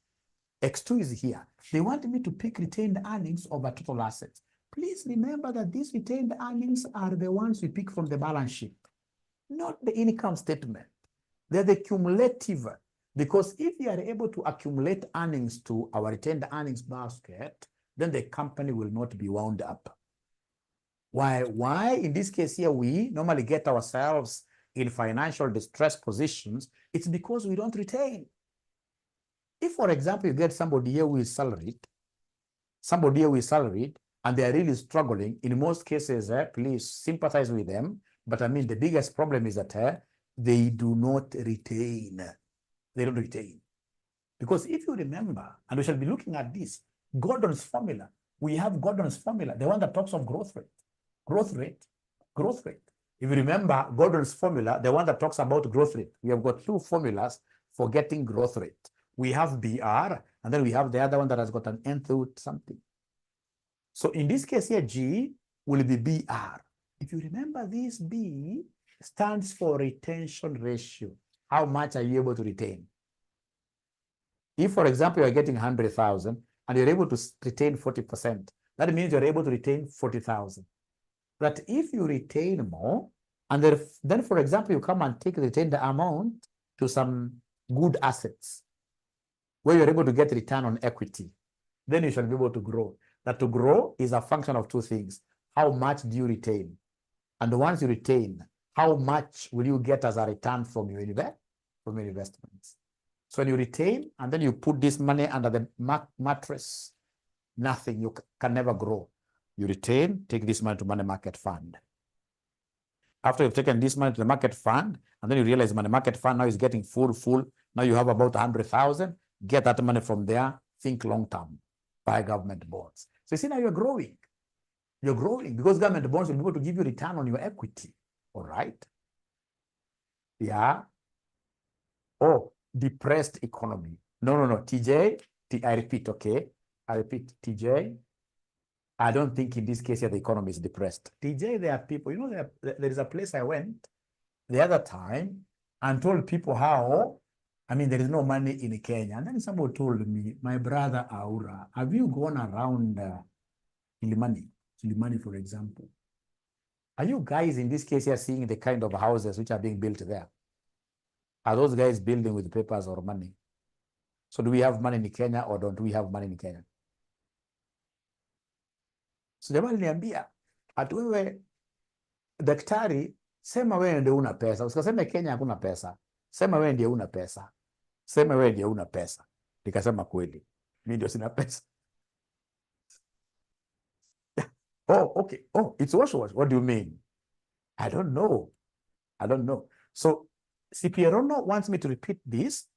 X2 is here. They want me to pick retained earnings over total assets. Please remember that these retained earnings are the ones we pick from the balance sheet, not the income statement. They're the cumulative. Because if we are able to accumulate earnings to our retained earnings basket, then the company will not be wound up. Why? In this case here, we normally get ourselves in financial distress positions. It's because we don't retain. If, for example, you get somebody here who is salaried, and they are really struggling, in most cases, please sympathize with them. But I mean, the biggest problem is that they do not retain. They don't retain. Because if you remember, and we shall be looking at this, Gordon's formula, we have Gordon's formula, the one that talks of growth rate. Growth rate. If you remember Gordon's formula, the one that talks about growth rate, we have got two formulas for getting growth rate. We have BR, and then we have the other one that has got an nth with something. So in this case here, G will be BR. If you remember, this B stands for retention ratio. How much are you able to retain? If, for example, you're getting 100,000 and you're able to retain 40%, that means you're able to retain 40,000. But if you retain more, and then, for example, you come and take the retained amount to some good assets, where you're able to get return on equity, then you shall be able to grow. That to grow is a function of two things. How much do you retain? And once you retain, how much will you get as a return from your investments? So when you retain, and then you put this money under the mattress, nothing, you can never grow. You retain, take this money to money market fund. After you've taken this money to the market fund, and then you realize money market fund now is getting full. Now you have about 100,000. Get that money from there. Think long term. Buy government bonds. So you see, now you're growing. You're growing because government bonds will be able to give you return on your equity. All right. Yeah. Oh, depressed economy. No. TJ, I repeat, okay. I repeat, TJ. I don't think in this case here the economy is depressed. TJ, there are people, you know, there is a place I went the other time and told people how, I mean, there is no money in Kenya. And then somebody told me, my brother Aura, have you gone around Kilimani, for example? Are you guys in this case here seeing the kind of houses which are being built there? Are those guys building with papers or money? So do we have money in Kenya or don't we have money in Kenya? So jamani niambia, ati wewe daktari, sema wewe ndio una pesa. Usikaseme Kenya hakuna pesa. Sema wewe ndio una pesa. Sema wewe ndio una pesa. Nikasema kweli. Mimi ndio sina pesa. Oh, okay. Oh, it's wash. What do you mean? I don't know. So CPA Rono wants me to repeat this.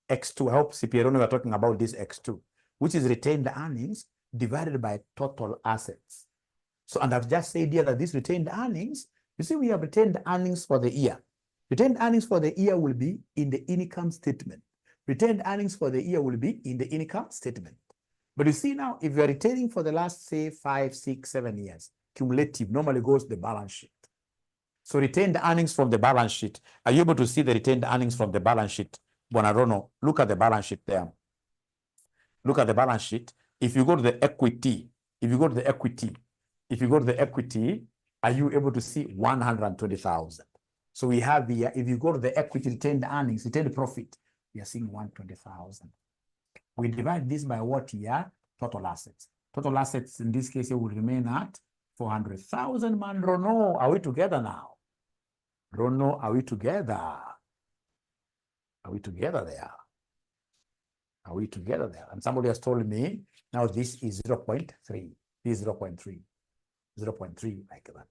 X2, I hope CPA Rono are talking about this X2, which is retained earnings divided by total assets. So, and I've just said here that these retained earnings, you see, we have retained earnings for the year. Retained earnings for the year will be in the income statement. Retained earnings for the year will be in the income statement. But you see now, if you're retaining for the last, say, 5, 6, 7 years, cumulative normally goes to the balance sheet. So retained earnings from the balance sheet. Are you able to see the retained earnings from the balance sheet? Bonarono, look at the balance sheet there. Look at the balance sheet. If you go to the equity, are you able to see 120,000? So we have the, if you go to the equity retained earnings, retained profit, we are seeing 120,000. We divide this by what year? Total assets. Total assets in this case will remain at 400,000. Man, Rono, are we together now? Rono, are we together? Are we together there? Are we together there? And somebody has told me, now this is 0.3. This is 0.3. 0.3 like that.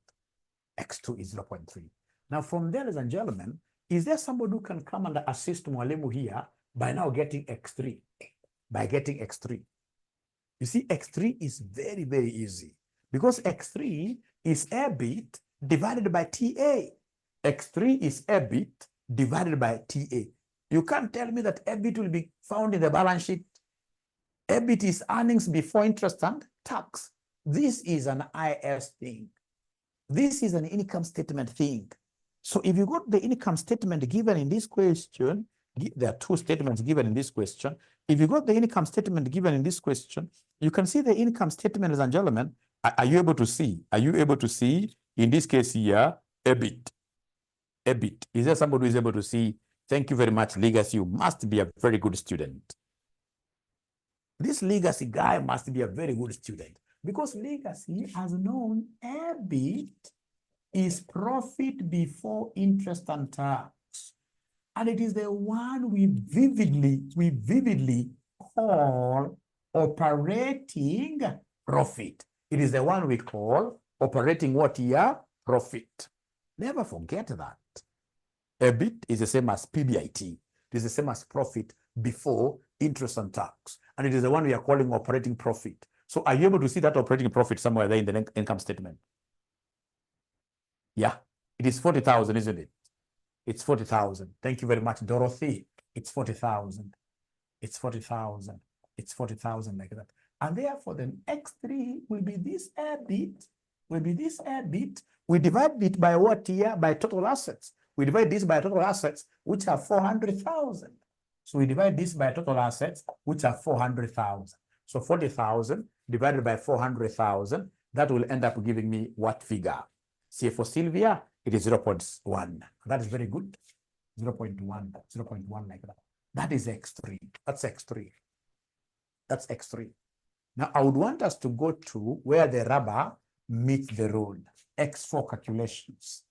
X2 is 0.3. Now from there, ladies and gentlemen, is there somebody who can come and assist Mwalimu here by now getting X3? by getting X3. You see, X3 is very, very easy because X3 is EBIT divided by TA. X3 is EBIT divided by TA. You can't tell me that EBIT will be found in the balance sheet. EBIT is earnings before interest and tax. This is an IS thing. This is an income statement thing. So if you got the income statement given in this question, there are two statements given in this question. If you got the income statement given in this question, you can see the income statement, ladies and gentlemen. Are you able to see? Are you able to see, in this case here, EBIT? EBIT. Is there somebody who is able to see? Thank you very much, Legacy. You must be a very good student. This Legacy guy must be a very good student because Legacy has known EBIT is profit before interest and tax. And it is the one we vividly call operating profit. It is the one we call operating what here? Profit. Never forget that. EBIT is the same as PBIT. It is the same as profit before interest and tax. And it is the one we are calling operating profit. So are you able to see that operating profit somewhere there in the income statement? Yeah, it is 40,000, isn't it? It's 40,000. Thank you very much, Dorothy. It's 40,000. It's 40,000. It's 40,000 like that. And therefore, then X3 will be this EBIT. We divide it by what here? By total assets. We divide this by total assets, which are 400,000. So we divide this by total assets, which are 400,000. So 40,000 divided by 400,000, that will end up giving me what figure? See, for Sylvia, it is 0.1. That is very good. 0.1 like that. That is X3. That's X3. That's X3. Now, I would want us to go to where the rubber meets the road. X4 calculations.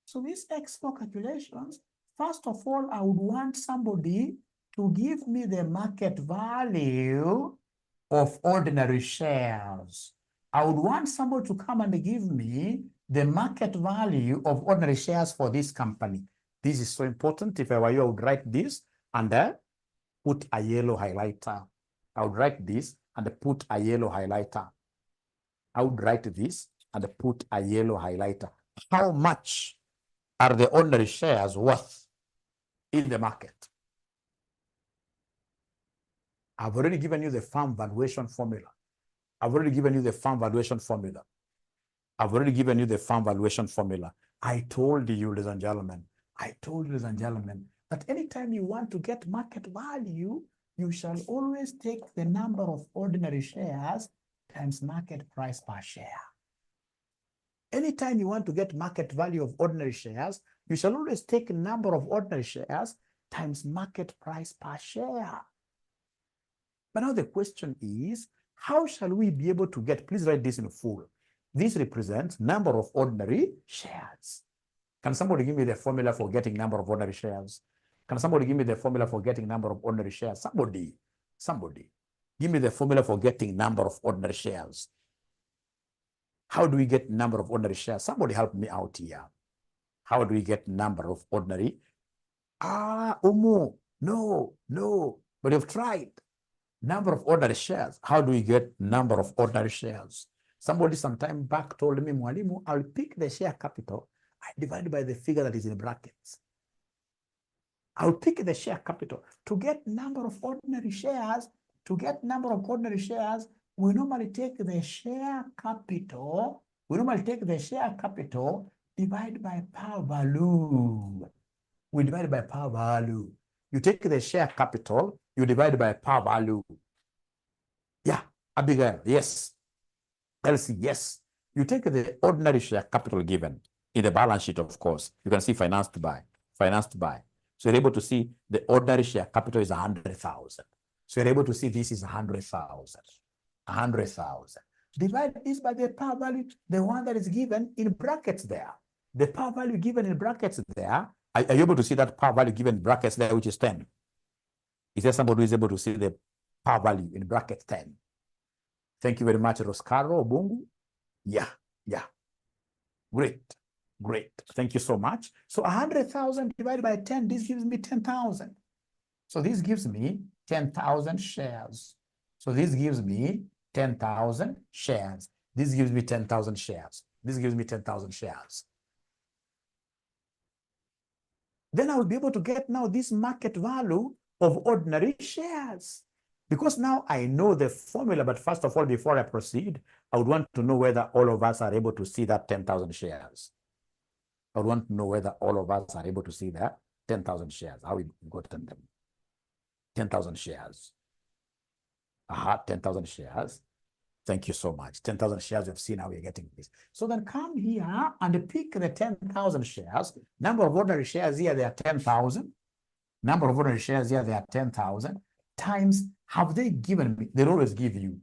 So these X4 calculations, first of all, I would want somebody to give me the market value of ordinary shares. I would want somebody to come and give me the market value of ordinary shares for this company. This is so important. If I were you, I would write this and put a yellow highlighter. I would write this and put a yellow highlighter. I would write this and put a yellow highlighter. How much are the ordinary shares worth in the market? I've already given you the firm valuation formula. I told you, ladies and gentlemen, that anytime you want to get market value, you shall always take the number of ordinary shares times market price per share. Anytime you want to get market value of ordinary shares, you shall always take the number of ordinary shares times market price per share. But now the question is, how shall we be able to get, please write this in full. This represents number of ordinary shares. Can somebody give me the formula for getting number of ordinary shares? Can somebody give me the formula for getting number of ordinary shares? Somebody. Give me the formula for getting number of ordinary shares. How do we get number of ordinary shares? Somebody help me out here. How do we get number of ordinary? No. But you've tried. Number of ordinary shares. How do we get number of ordinary shares? Somebody some time back told me, Mwalimu, I'll pick the share capital. I divide by the figure that is in brackets. I'll pick the share capital. To get number of ordinary shares, we normally take the share capital. Divide by par value. We divide by par value. You take the share capital, you divide by par value. Yeah, Abigail, yes. Elsie, yes. You take the ordinary share capital given in the balance sheet, of course. You can see financed by. So you're able to see the ordinary share capital is 100,000. So you're able to see this is 100,000. Divide this by the par value, the one that is given in brackets there. The par value given in brackets there, are you able to see that par value given in brackets there, which is 10? Is there somebody who is able to see the par value in bracket 10? Thank you very much, Roscaro Bungu. Yeah. Great. Thank you so much. So 100,000 divided by 10, this gives me 10,000. So this gives me 10,000 shares. So this gives me 10,000 shares. This gives me 10,000 shares. This gives me 10,000 shares. Then I will be able to get now this market value of ordinary shares. Because now I know the formula, but first of all, before I proceed, I would want to know whether all of us are able to see that 10,000 shares. I would want to know whether all of us are able to see that 10,000 shares. How we got them? 10,000 shares. 10,000 shares. Thank you so much. 10,000 shares, you've seen how we're getting this. So then come here and pick the 10,000 shares. Number of ordinary shares here, they are 10,000. Number of ordinary shares here, they are 10,000. Times, have they given me? They'll always give you.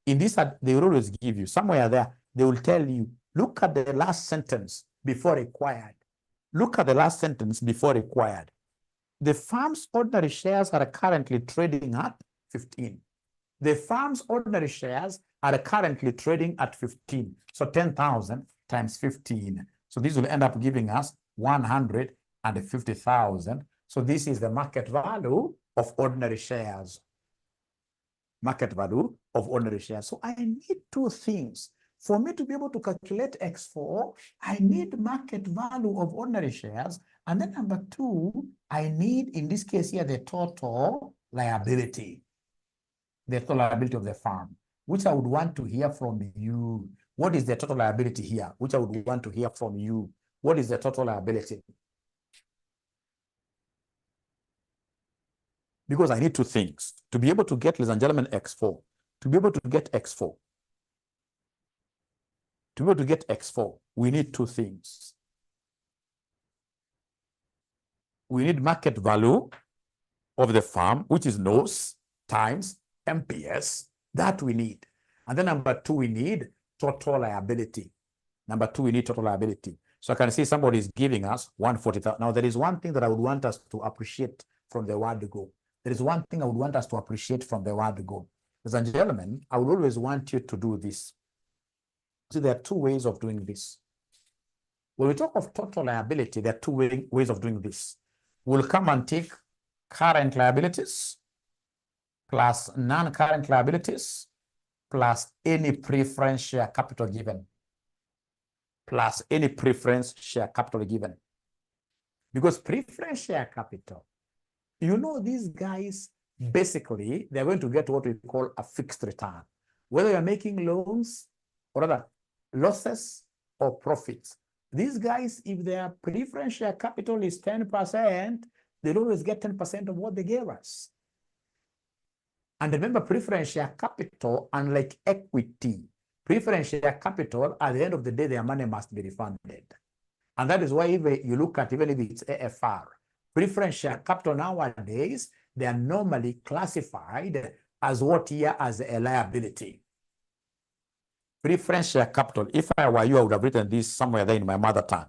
In this, they will always give you. Somewhere there, they will tell you, look at the last sentence before required. Look at the last sentence before required. The firm's ordinary shares are currently trading at 15. The firm's ordinary shares are currently trading at 15. So 10,000 times 15. So this will end up giving us 150,000. So this is the market value of ordinary shares. Market value of ordinary shares. So I need two things. For me to be able to calculate X4, I need market value of ordinary shares. And then number two, I need, in this case here, the total liability. The total liability of the firm, which I would want to hear from you. What is the total liability here? Which I would want to hear from you. What is the total liability? Because I need two things. To be able to get, ladies and gentlemen, X4. To be able to get X4. To be able to get X4, we need two things. We need market value of the firm, which is NOS times MPS. That we need. And then number two, we need total liability. Number two, we need total liability. So I can see somebody is giving us 140,000. Now, there is one thing that I would want us to appreciate from the word go. There is one thing I would want us to appreciate from the word go. Ladies and gentlemen, I would always want you to do this. See, there are two ways of doing this. When we talk of total liability, there are two ways of doing this. We'll come and take current liabilities plus non-current liabilities plus any preference share capital given. Plus any preference share capital given. Because preference share capital, you know, these guys, basically, they're going to get what we call a fixed return. Whether you're making loans or other losses or profits. These guys, if their preference share capital is 10%, they'll always get 10% of what they gave us. And remember, preference share capital, unlike equity, preference share capital, at the end of the day, their money must be refunded. And that is why if you look at, even if it's AFR, preference share capital nowadays, they are normally classified as what here? As a liability. Preference share capital, if I were you, I would have written this somewhere there in my mother tongue.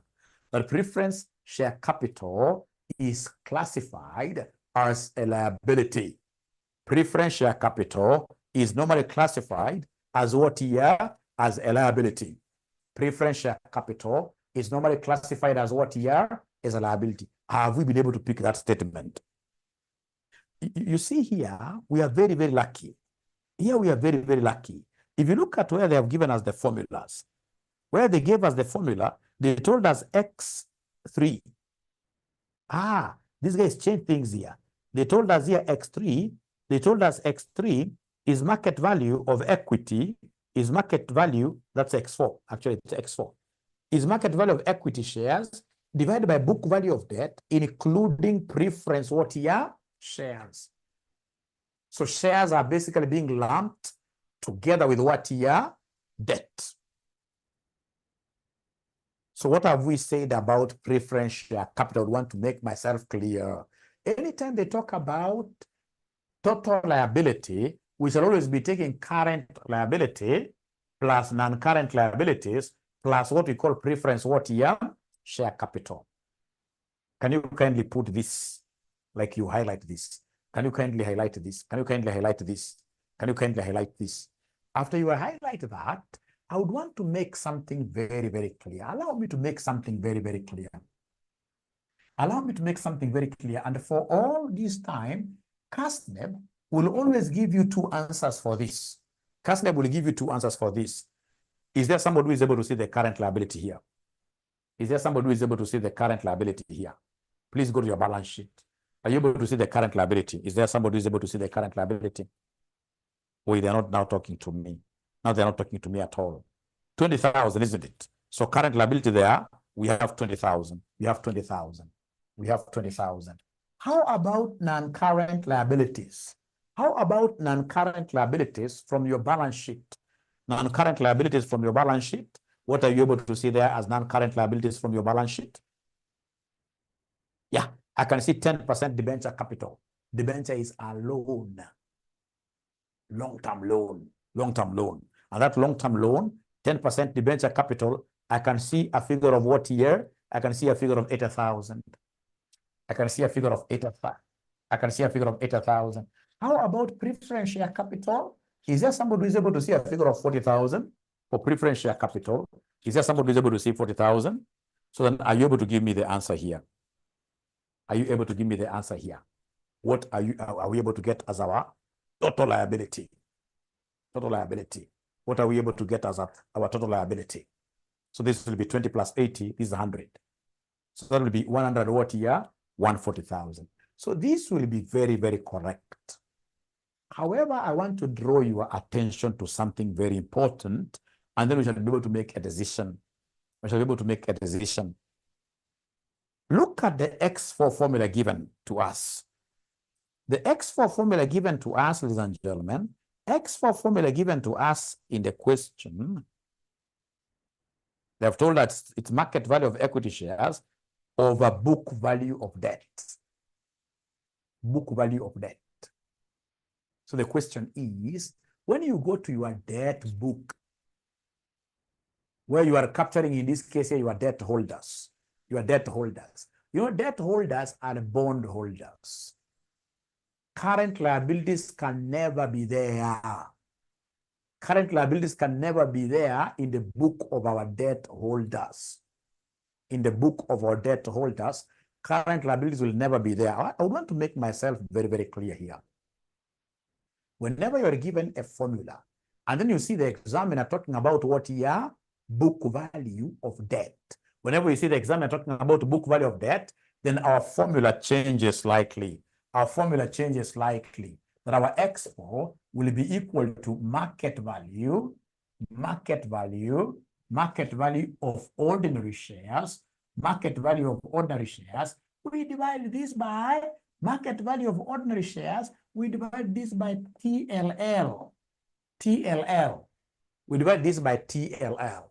But preference share capital is classified as a liability. Preference share capital is normally classified as what here? As a liability. Preference share capital is normally classified as what here? As a liability. Have we been able to pick that statement? You see here, we are very, very lucky. Here we are very, very lucky. If you look at where they have given us the formulas, where they gave us the formula, they told us X3. These guys changed things here. They told us here X3. They told us X3 is market value of equity, is market value, that's X4, actually it's X4, is market value of equity shares divided by book value of debt, including preference what here? Shares. So shares are basically being lumped together with what here? Debt. So what have we said about preference share capital? I want to make myself clear. Anytime they talk about total liability, we shall always be taking current liability plus non-current liabilities plus what we call preference what here? Share capital. Can you kindly put this, like you highlight this? Can you kindly highlight this? Can you kindly highlight this? Can you kindly highlight this? After you highlight that, I would want to make something very, very clear. Allow me to make something very, very clear. Allow me to make something very clear. And for all this time, CASNEB will always give you two answers for this. CASNEB will give you two answers for this. Is there somebody who is able to see the current liability here? Is there somebody who is able to see the current liability here? Please go to your balance sheet. Are you able to see the current liability? Is there somebody who is able to see the current liability? Wait, they're not now talking to me. Now they're not talking to me at all. 20,000, isn't it? So current liability there, we have 20,000. We have 20,000. We have 20,000. How about non-current liabilities? How about non-current liabilities from your balance sheet? Non-current liabilities from your balance sheet. What are you able to see there as non-current liabilities from your balance sheet? Yeah, I can see 10% debenture capital. Debenture is a loan. Long-term loan. Long-term loan. And that long-term loan, 10% debenture capital, I can see a figure of what year? I can see a figure of 80,000. I can see a figure of 80,000. I can see a figure of 80,000. How about preference share capital? Is there somebody who is able to see a figure of 40,000 for preference share capital? Is there somebody who is able to see 40,000? So then are you able to give me the answer here? Are you able to give me the answer here? What are we able to get as our total liability? Total liability. What are we able to get as our total liability? So this will be 20 plus 80, this is 100. So that will be 100 what year? 140,000. So this will be very, very correct. However, I want to draw your attention to something very important, and then we shall be able to make a decision. We shall be able to make a decision. Look at the X4 formula given to us. The X4 formula given to us, ladies and gentlemen, X4 formula given to us in the question, they have told us it's market value of equity shares over book value of debt. Book value of debt. So the question is, when you go to your debt book, where you are capturing, in this case, your debt holders, your debt holders. Your debt holders are bond holders. Current liabilities can never be there. Current liabilities can never be there in the book of our debt holders. In the book of our debt holders, current liabilities will never be there. I want to make myself very, very clear here. Whenever you're given a formula, and then you see the examiner talking about what here? Book value of debt. Whenever you see the examiner talking about book value of debt, then our formula changes slightly. Our formula changes slightly. That our X4 will be equal to market value of ordinary shares, market value of ordinary shares. We divide this by market value of ordinary shares. We divide this by TLL. TLL. We divide this by TLL.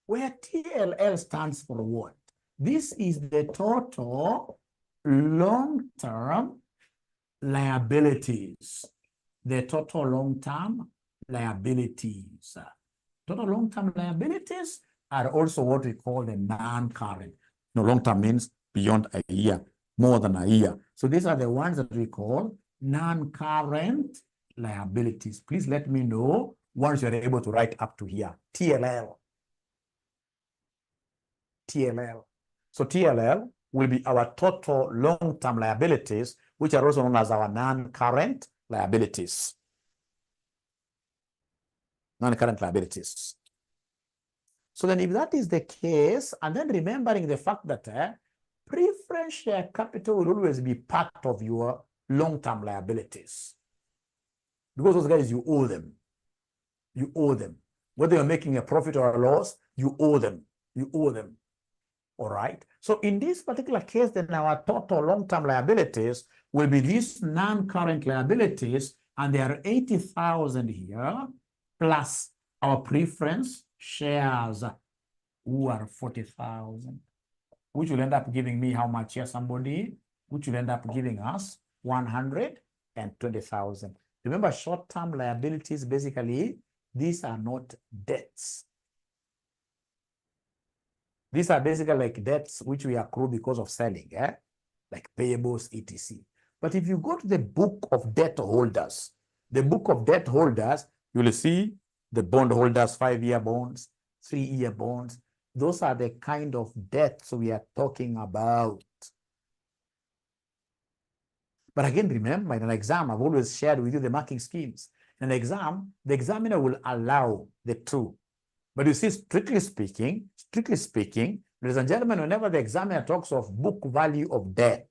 Where TLL stands for what? This is the total long-term liabilities. The total long-term liabilities. Total long-term liabilities are also what we call the non-current. Long-term means beyond a year, more than a year. So these are the ones that we call non-current liabilities. Please let me know once you're able to write up to here. TLL. TLL. So TLL will be our total long-term liabilities, which are also known as our non-current liabilities. Non-current liabilities. So then if that is the case, and then remembering the fact that preference share capital will always be part of your long-term liabilities. Because those guys, you owe them. You owe them. Whether you're making a profit or a loss, you owe them. You owe them. All right. So in this particular case, then our total long-term liabilities will be these non-current liabilities, and there are 80,000 here, plus our preference shares, who are 40,000, which will end up giving me how much here, somebody? Which will end up giving us 120,000. Remember, short-term liabilities, basically, these are not debts. These are basically like debts which we accrue because of selling, like payables, etc. But if you go to the book of debt holders, the book of debt holders, you will see the bond holders, 5-year bonds, 3-year bonds. Those are the kind of debts we are talking about. But again, remember, in an exam, I've always shared with you the marking schemes. In an exam, the examiner will allow the two. But you see, strictly speaking, ladies and gentlemen, whenever the examiner talks of book value of debt,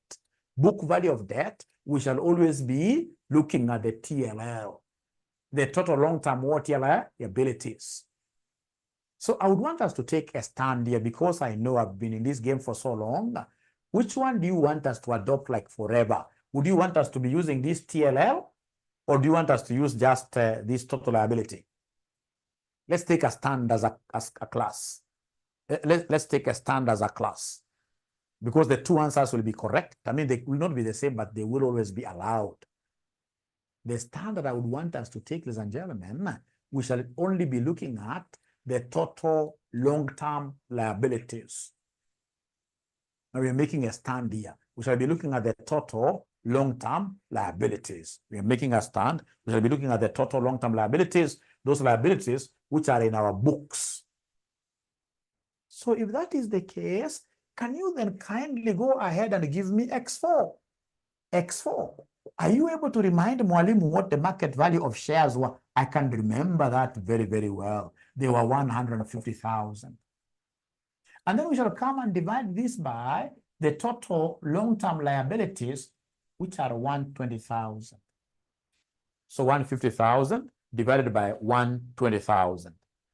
we shall always be looking at the TLL, the total long-term liabilities. So I would want us to take a stand here, because I know I've been in this game for so long. Which one do you want us to adopt like forever? Would you want us to be using this TLL, or do you want us to use just this total liability? Let's take a stand as a class. Let's take a stand as a class, because the two answers will be correct. I mean, they will not be the same, but they will always be allowed. The stand that I would want us to take, ladies and gentlemen, we shall only be looking at the total long-term liabilities. Now we are making a stand here. We shall be looking at the total long-term liabilities. We are making a stand. We shall be looking at the total long-term liabilities, those liabilities which are in our books. So if that is the case, can you then kindly go ahead and give me X4? X4. Are you able to remind Mwalimu what the market value of shares were? I can remember that very, very well. They were 150,000. And then we shall come and divide this by the total long-term liabilities, which are 120,000. So 150,000 divided by 120,000.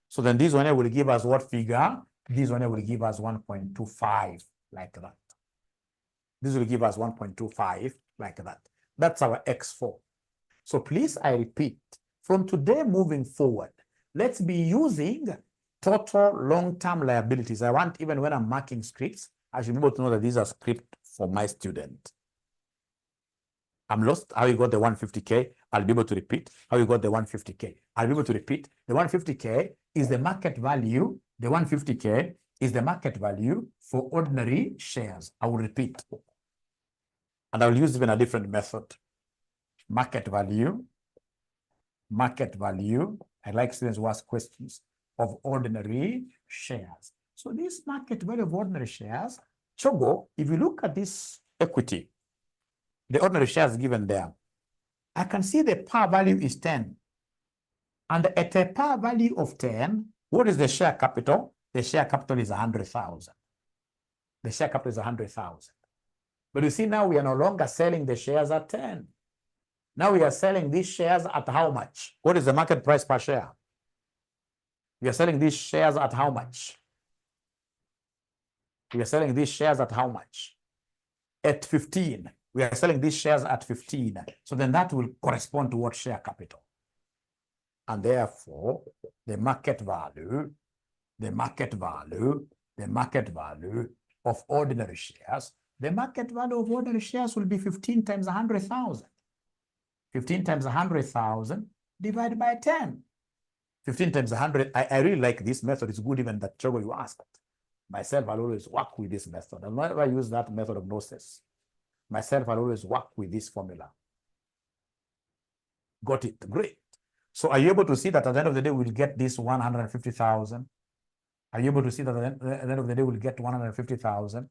So then this one will give us what figure? This one will give us 1.25, like that. This will give us 1.25, like that. That's our X4. So please, I repeat, from today moving forward, let's be using total long-term liabilities. I want, even when I'm marking scripts, I should be able to know that these are scripts for my student. I'm lost. How you got the 150K? I'll be able to repeat. How you got the 150K? I'll be able to repeat. The 150K is the market value. The 150K is the market value for ordinary shares. I will repeat. And I will use even a different method. Market value. I like students who ask questions of ordinary shares. So this market value of ordinary shares, Chogo, if you look at this equity, the ordinary shares given there, I can see the par value is 10. And at a par value of 10, what is the share capital? The share capital is 100,000. The share capital is 100,000. But you see, now we are no longer selling the shares at 10. Now we are selling these shares at how much? What is the market price per share? We are selling these shares at how much? We are selling these shares at how much? At 15. We are selling these shares at 15. So then that will correspond to what share capital? And therefore, the market value of ordinary shares, the market value of ordinary shares will be 15 times 100,000. 15 times 100,000 divided by 10. 15 times 100. I really like this method. It's good even that Chogo you asked. Myself, I'll always work with this method. I'll never use that method of gnosis. Myself, I'll always work with this formula. Got it? Great. So are you able to see that at the end of the day, we'll get this 150,000? Are you able to see that at the end of the day, we'll get 150,000?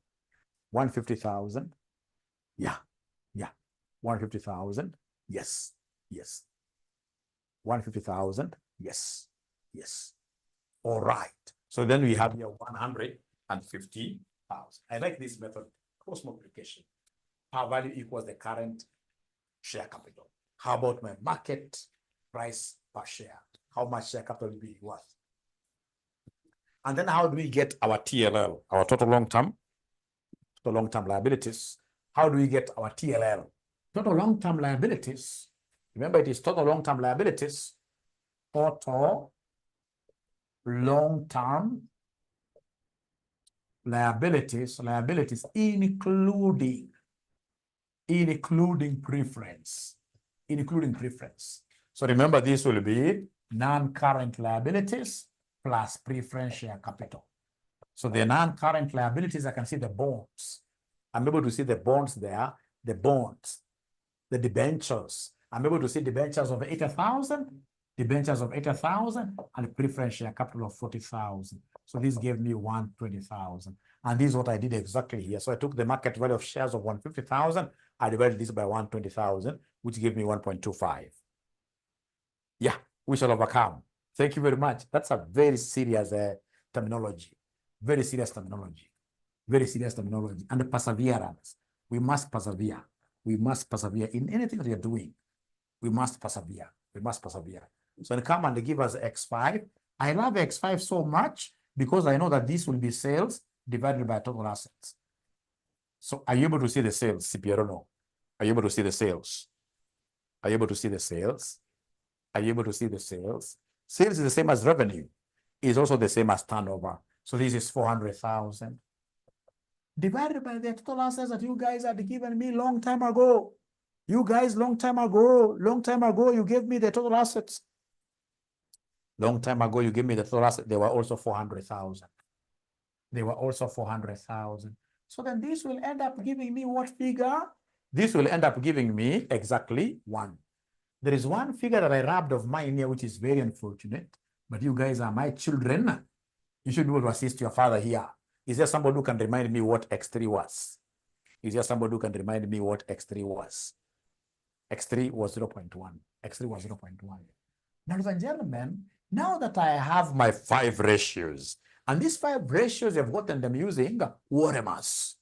150,000? Yeah. 150,000? Yes. 150,000? Yes. All right. So then we have here 150,000. I like this method, cross multiplication. Par value equals the current share capital. How about my market price per share? How much share capital will be worth? And then how do we get our TLL, our total long-term liabilities? How do we get our TLL? Total long-term liabilities. Remember, it is total long-term liabilities. Total long-term liabilities, including preference. So remember, this will be non-current liabilities plus preference share capital. So the non-current liabilities, I can see the bonds. I'm able to see the bonds there, the bonds, the debentures. I'm able to see debentures of 80,000, and preference share capital of 40,000. So this gave me 120,000. And this is what I did exactly here. So I took the market value of shares of 150,000. I divided this by 120,000, which gave me 1.25. Yeah, we shall overcome. Thank you very much. That's a very serious terminology. Very serious terminology. Very serious terminology. And the perseverance. We must persevere. We must persevere in anything that you're doing. We must persevere. We must persevere. So they come and they give us X5. I love X5 so much because I know that this will be sales divided by total assets. So are you able to see the sales, CPA? I don't know. Are you able to see the sales? Are you able to see the sales? Are you able to see the sales? Sales is the same as revenue. It's also the same as turnover. So this is 400,000 divided by the total assets that you guys had given me long time ago. You guys, long time ago, you gave me the total assets. Long time ago, you gave me the total assets. They were also 400,000. They were also 400,000. So then this will end up giving me what figure? This will end up giving me exactly 1. There is one figure that I robbed of mine here, which is very unfortunate, but you guys are my children. You should be able to assist your father here. Is there somebody who can remind me what X3 was? Is there somebody who can remind me what X3 was? X3 was 0.1. X3 was 0.1. Now, ladies and gentlemen, now that I have my 5 ratios, and these 5 ratios, I've gotten them using Waremas.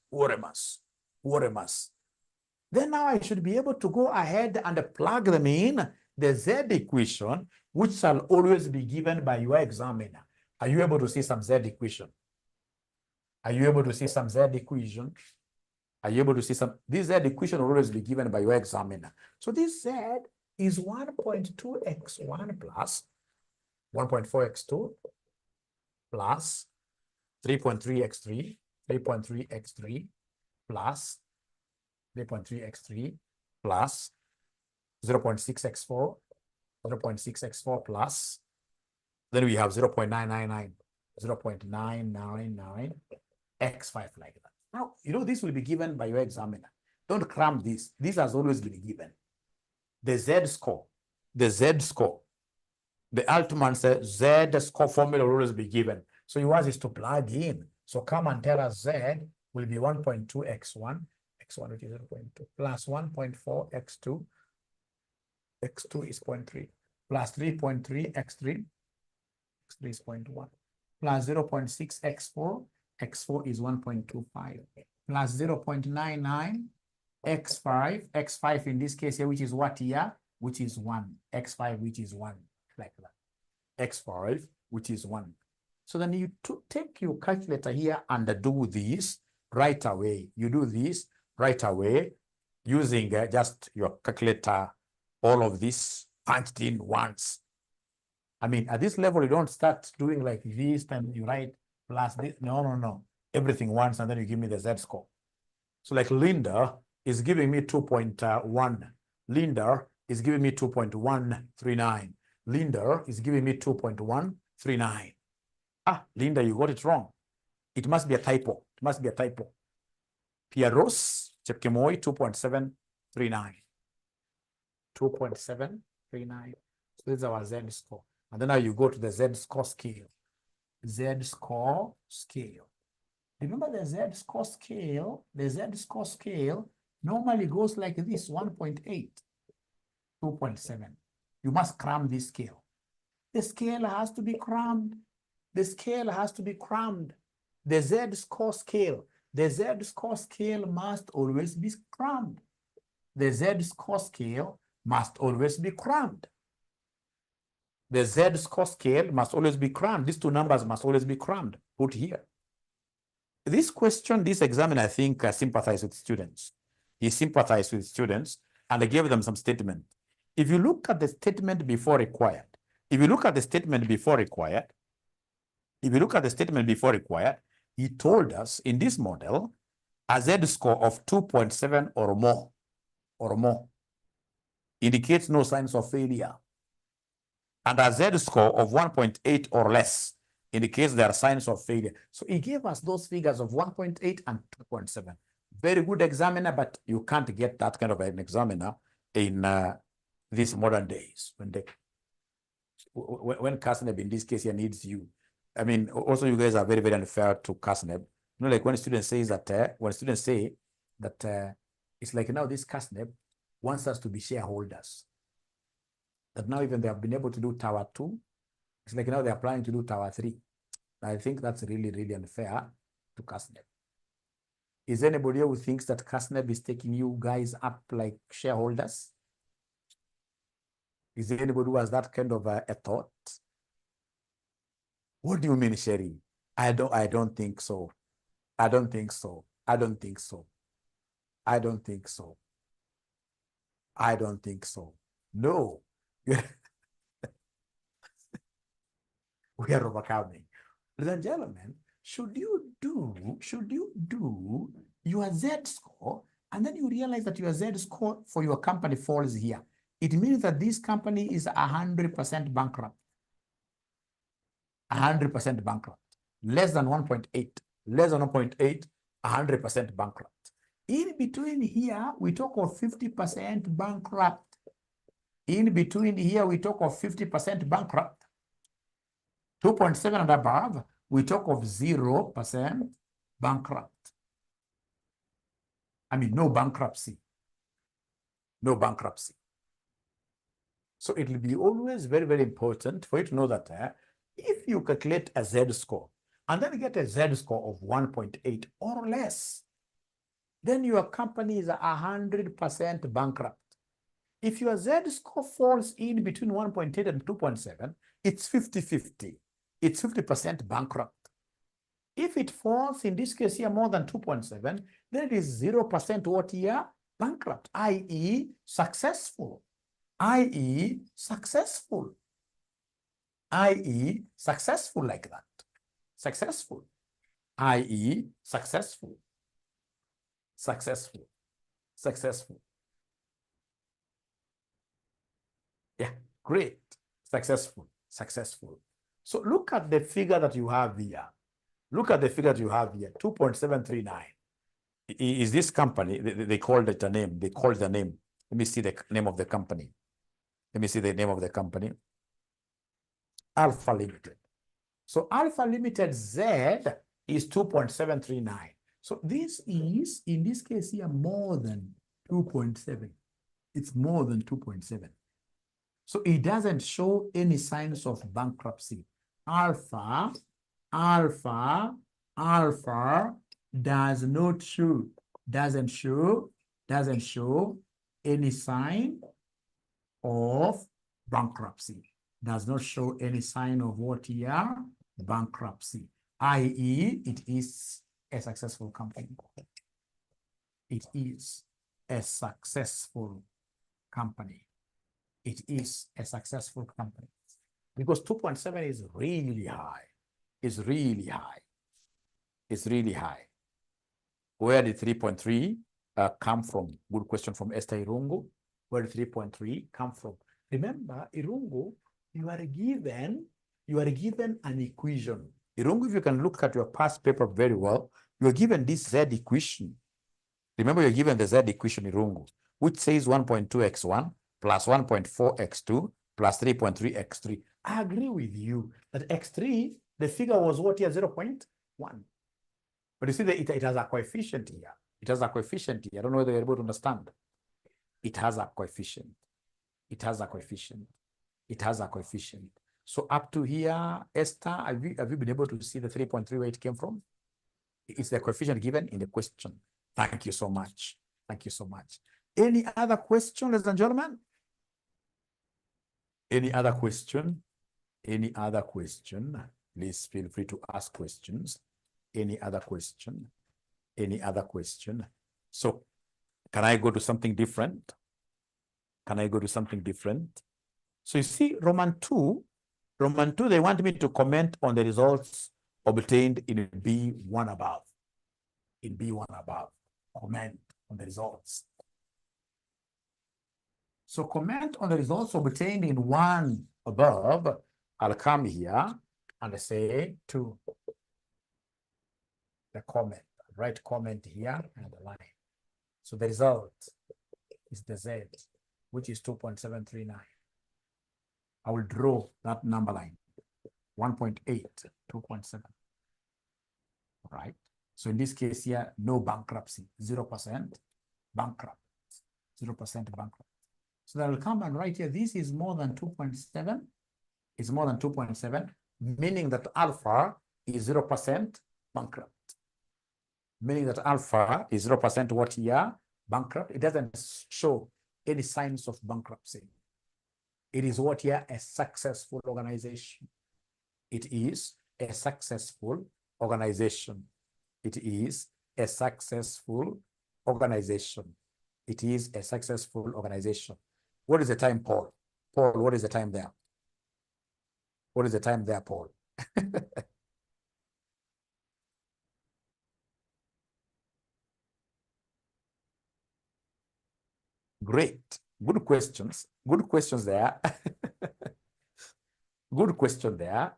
Then now I should be able to go ahead and plug them in the Z equation, which shall always be given by your examiner. Are you able to see some Z equation? Are you able to see some Z equation? Are you able to see some? This Z equation will always be given by your examiner. So this Z is 1.2x1 plus 1.4x2 plus 3.3x3, 3.3x3 plus 3.3x3 plus 0.6x4, 0.6x4 plus, then we have 0.999, 0.999 x5 like that. Now, you know, this will be given by your examiner. Don't cram this. This has always been given. The Z score, the ultimate Z score formula will always be given. So yours is to plug in. So come and tell us Z will be 1.2x1, x1 which is 0.2, plus 1.4 x2, x2 is 0.3, plus 3.3 x3, x3 is 0.1, plus 0.6 x4, x4 is 1.25, plus 0.99 x5, x5 in this case here, which is what here? Which is 1, x5 which is 1, like that, x5 which is 1. So then you take your calculator here and do this right away. You do this right away using just your calculator, all of this punched in once. I mean, at this level, you don't start doing like this and you write plus this. No. Everything once and then you give me the Z score. So like Linda is giving me 2.1. Linda is giving me 2.139. Linda is giving me 2.139. Ah, Linda, you got it wrong. It must be a typo. It must be a typo. Pieros Chepkemoi 2.739. 2.739. So this is our Z score. And then now you go to the Z score scale. Z score scale. Remember the Z score scale? The Z score scale normally goes like this: 1.8, 2.7. You must cram this scale. The scale has to be crammed. The scale has to be crammed. The Z score scale. The Z score scale must always be crammed. The Z score scale must always be crammed. The Z score scale must always be crammed. These two numbers must always be crammed. Put here. This question, this examiner, I think, sympathized with students. He sympathized with students and I gave them some statement. If you look at the statement before required, he told us in this model, a Z score of 2.7 or more indicates no signs of failure. And a Z score of 1.8 or less indicates there are signs of failure. So he gave us those figures of 1.8 and 2.7. Very good examiner, but you can't get that kind of an examiner in these modern days. When CASNEB, in this case here, needs you. I mean, also you guys are very, very unfair to CASNEB. You know, like when students say that, it's like now this CASNEB wants us to be shareholders. That now even they have been able to do Tower 2, it's like now they're planning to do Tower 3. I think that's really, really unfair to CASNEB. Is anybody who thinks that CASNEB is taking you guys up like shareholders? Is there anybody who has that kind of a thought? What do you mean, Sherry? I don't think so. I don't think so. I don't think so. I don't think so. I don't think so. No. We are overcoming. Ladies and gentlemen, should you do your Z score, and then you realize that your Z score for your company falls here, it means that this company is 100% bankrupt. 100% bankrupt. Less than 1.8. Less than 1.8, 100% bankrupt. In between here, we talk of 50% bankrupt. In between here, we talk of 50% bankrupt. 2.7 and above, we talk of 0% bankrupt. I mean, no bankruptcy. No bankruptcy. So it will be always very, very important for you to know that if you calculate a Z score and then get a Z score of 1.8 or less, then your company is 100% bankrupt. If your Z score falls in between 1.8 and 2.7, it's 50-50. It's 50% bankrupt. If it falls, in this case here, more than 2.7, then it is 0% what year? Bankrupt, i.e. successful, i.e. successful, i.e. successful like that. Successful, i.e. successful, successful, successful. Yeah, great, successful, successful. So look at the figure that you have here. Look at the figure that you have here, 2.739. Is this company, they called it a name, they called the name. Let me see the name of the company. Let me see the name of the company. Alpha Limited. So Alpha Limited Z is 2.739. So this is, in this case here, more than 2.7. It's more than 2.7. So it doesn't show any signs of bankruptcy. Alpha does not show, doesn't show any sign of bankruptcy. Does not show any sign of what here? Bankruptcy. i.e. it is a successful company. It is a successful company. It is a successful company. Because 2.7 is really high. It's really high. It's really high. Where did 3.3 come from? Good question from Esther Irungu. Where did 3.3 come from? Remember, Irungu, you are given an equation. Irungu, if you can look at your past paper very well, you are given this Z equation. Remember, you're given the Z equation, Irungu, which says 1.2x1 plus 1.4x2 plus 3.3x3. I agree with you that x3, the figure was what here? 0.1. But you see that it has a coefficient here. It has a coefficient here. I don't know whether you're able to understand. It has a coefficient. It has a coefficient. It has a coefficient. So up to here, Esther, have you been able to see the 3.3 where it came from? It's the coefficient given in the question. Thank you so much. Thank you so much. Any other question, ladies and gentlemen? Any other question? Any other question? Please feel free to ask questions. Any other question? Any other question? So, can I go to something different? Can I go to something different? So you see, Roman 2, they want me to comment on the results obtained in B1 above. In B1 above, comment on the results. So comment on the results obtained in 1 above. I'll come here and say to the comment, write comment here and the line. So the result is the Z, which is 2.739. I will draw that number line, 1.8, 2.7, right? So in this case here, no bankruptcy, 0% bankrupt, 0% bankrupt. So that will come and write here, this is more than 2.7, is more than 2.7, meaning that alpha is 0% bankrupt. Meaning that alpha is 0% what here? Bankrupt. It doesn't show any signs of bankruptcy. It is what here? A successful organization. It is a successful organization. It is a successful organization. It is a successful organization. What is the time, Paul? Paul, what is the time there? What is the time there, Paul? Great. Good questions. Good questions there. Good question there.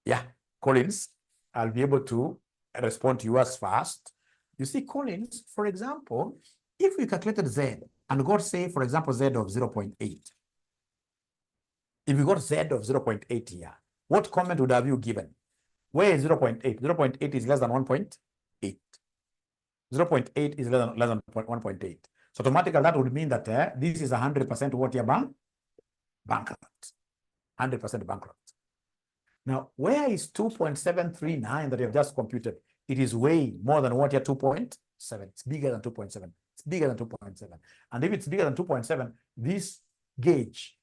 Yeah, Collins, I'll be able to respond to yours first. You see, Collins, for example, if we calculated Z and got, say, for example, Z of 0.8, if we got Z of 0.8 here, what comment would have you given? Where is 0.8? 0.8 is less than 1.8. 0.8 is less than 1.8. So automatically that would mean that this is 100% what your bankrupt. 100% bankrupt. Now, where is 2.739 that you have just computed? It is way more than what your 2.7. It's bigger than 2.7. It's bigger than 2.7. And if it's bigger than 2.7, this gauge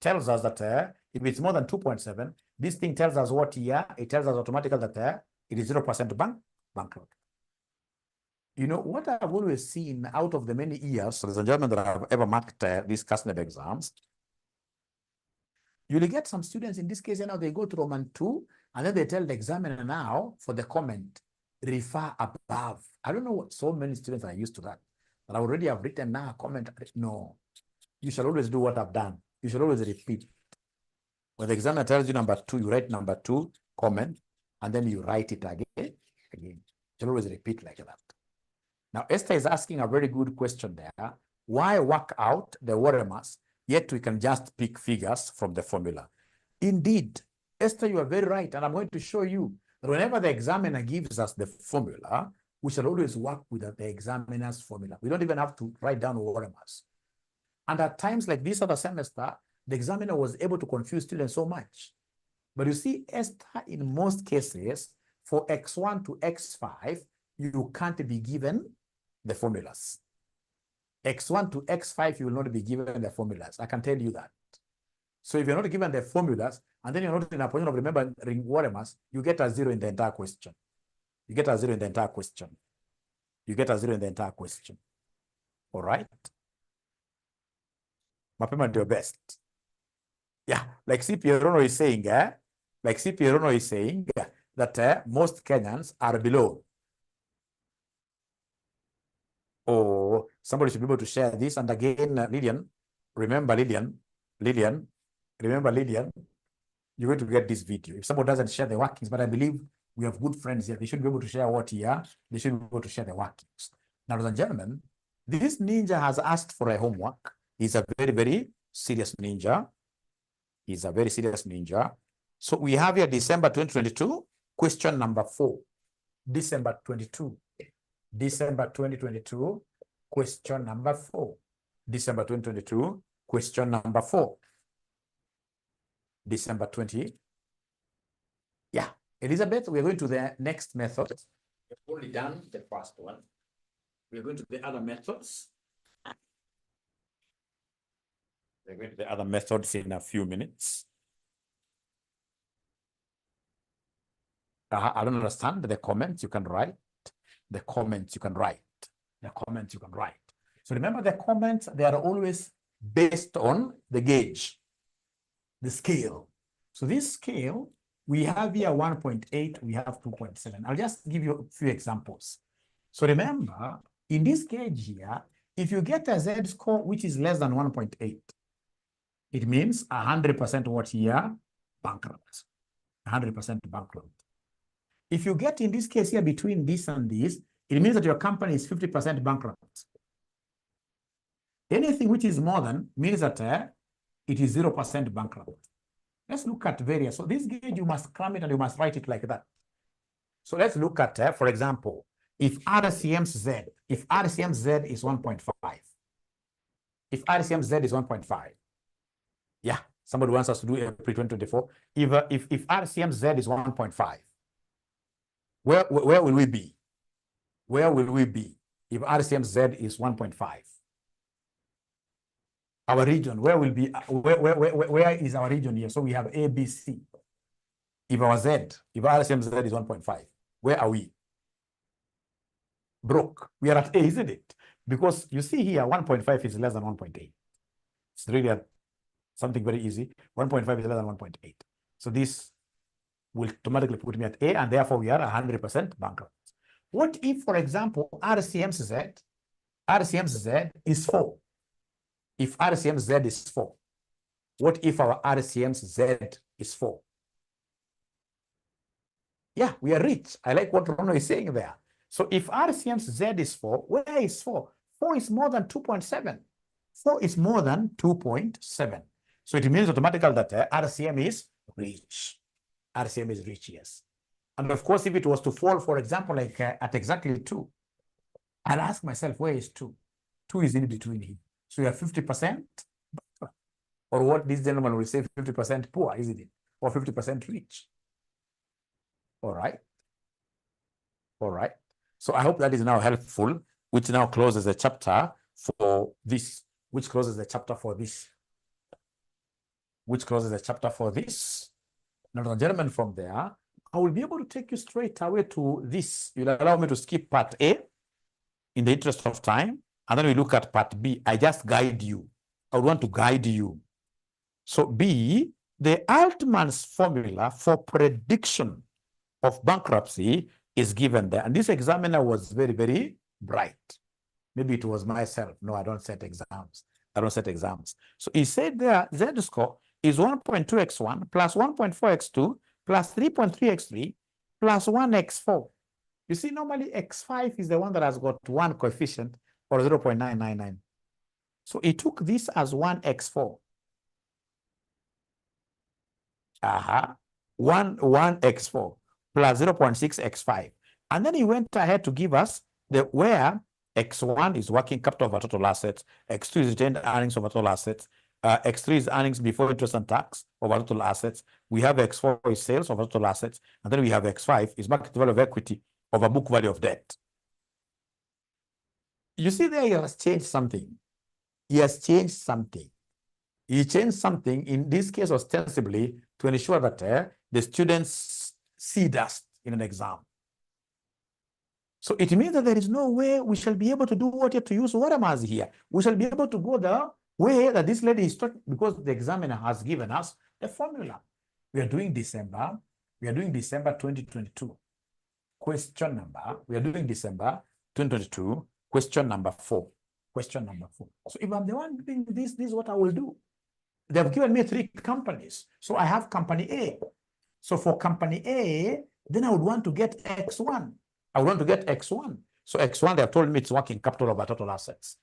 tells us that if it's more than 2.7, this thing tells us what here? It tells us automatically that it is 0% bankrupt. You know, what I've always seen out of the many years, ladies and gentlemen, that I've ever marked these CASNEB exams, you'll get some students in this case, you know, they go to Roman 2, and then they tell the examiner now for the comment, refer above. I don't know what so many students are used to that. But I already have written now a comment. No, you shall always do what I've done. You should always repeat. When the examiner tells you number 2, you write number 2, comment, and then you write it again. You should always repeat like that. Now, Esther is asking a very good question there. Why work out the watermarks, yet we can just pick figures from the formula? Indeed, Esther, you are very right. And I'm going to show you that whenever the examiner gives us the formula, we shall always work with the examiner's formula. We don't even have to write down watermarks. And at times like this other semester, the examiner was able to confuse students so much. But you see, Esther, in most cases, for X1 to X5, you can't be given the formulas. X1 to X5, you will not be given the formulas. I can tell you that. So if you're not given the formulas, and then you're not in a position of remembering watermarks, you get a 0 in the entire question. You get a 0 in the entire question. You get a 0 in the entire question. All right? Mapema do your best. Yeah, like CPA Rono is saying, like CPA Rono is saying that most Kenyans are below. Or somebody should be able to share this. And again, Lillian, remember Lillian, remember Lillian, you're going to get this video. If someone doesn't share the workings, but I believe we have good friends here, they should be able to share what here, they should be able to share the workings. Now, ladies and gentlemen, this ninja has asked for a homework. He's a very, very serious ninja. He's a very serious ninja. So we have here December 2022, question number 4. December 2022, question number 4. December 2022, question number 4. December 20. Yeah, Elizabeth, we're going to the next method. We've only done the first one. We're going to the other methods. We're going to the other methods in a few minutes. I don't understand the comments you can write. The comments you can write. The comments you can write. So remember, the comments, they are always based on the gauge, the scale. So this scale, we have here 1.8, we have 2.7. I'll just give you a few examples. So remember, in this gauge here, if you get a Z score which is less than 1.8, it means 100% what here? Bankrupt. 100% bankrupt. If you get in this case here between this and this, it means that your company is 50% bankrupt. Anything which is more than means that it is 0% bankrupt. Let's look at various. So this gauge, you must cram it and you must write it like that. So let's look at, for example, if RCMZ is 1.5, if RCMZ is 1.5, yeah, somebody wants us to do April 2024. If RCMZ is 1.5, where will we be? Where will we be if RCMZ is 1.5? Our region, where will be, where is our region here? So we have A, B, C. If our Z, if RCMZ is 1.5, where are we? Broke. We are at A, isn't it? Because you see here, 1.5 is less than 1.8. It's really something very easy. 1.5 is less than 1.8. So this will automatically put me at A, and therefore we are 100% bankrupt. What if, for example, RCMZ is 4? If RCMZ is 4, what if our RCMZ is 4? Yeah, we are rich. I like what Rono is saying there. So if RCMZ is 4, where is 4? 4 is more than 2.7. 4 is more than 2.7. So it means automatically that RCM is rich. RCM is rich, yes. And of course, if it was to fall, for example, like at exactly 2, I'll ask myself, where is 2? 2 is in between here. So you have 50%, or what this gentleman will say, 50% poor, isn't it? Or 50% rich. All right. All right. So I hope that is now helpful, which now closes the chapter for this, which closes the chapter for this. Now, gentlemen, from there, I will be able to take you straight away to this. You'll allow me to skip part A in the interest of time, and then we look at part B. I just guide you. I would want to guide you. So B, the Altman's formula for prediction of bankruptcy is given there. And this examiner was very, very bright. Maybe it was myself. No, I don't set exams. So he said there, Z score is 1.2x1 plus 1.4x2 plus 3.3x3 plus 1x4. You see, normally x5 is the one that has got 1 coefficient, or 0.999. So he took this as 1x4. 1x4 plus 0.6x5. And then he went ahead to give us where x1 is working capital over total assets, x2 is retained earnings over total assets, x3 is earnings before interest and tax over total assets. We have x4 is sales over total assets, and then we have x5 is market value of equity over book value of debt. You see there, he has changed something. He changed something in this case ostensibly to ensure that the students see dust in an exam. So it means that there is no way we shall be able to do what you have to use watermarks here. We shall be able to go the way that this lady is talking, because the examiner has given us the formula. We are doing December 2022. Question number, we are doing December 2022, question number 4. So if I'm the one doing this is what I will do. They have given me 3 companies. So I have company A. So for company A, then I would want to get X1. So X1, they have told me it's working capital over total assets.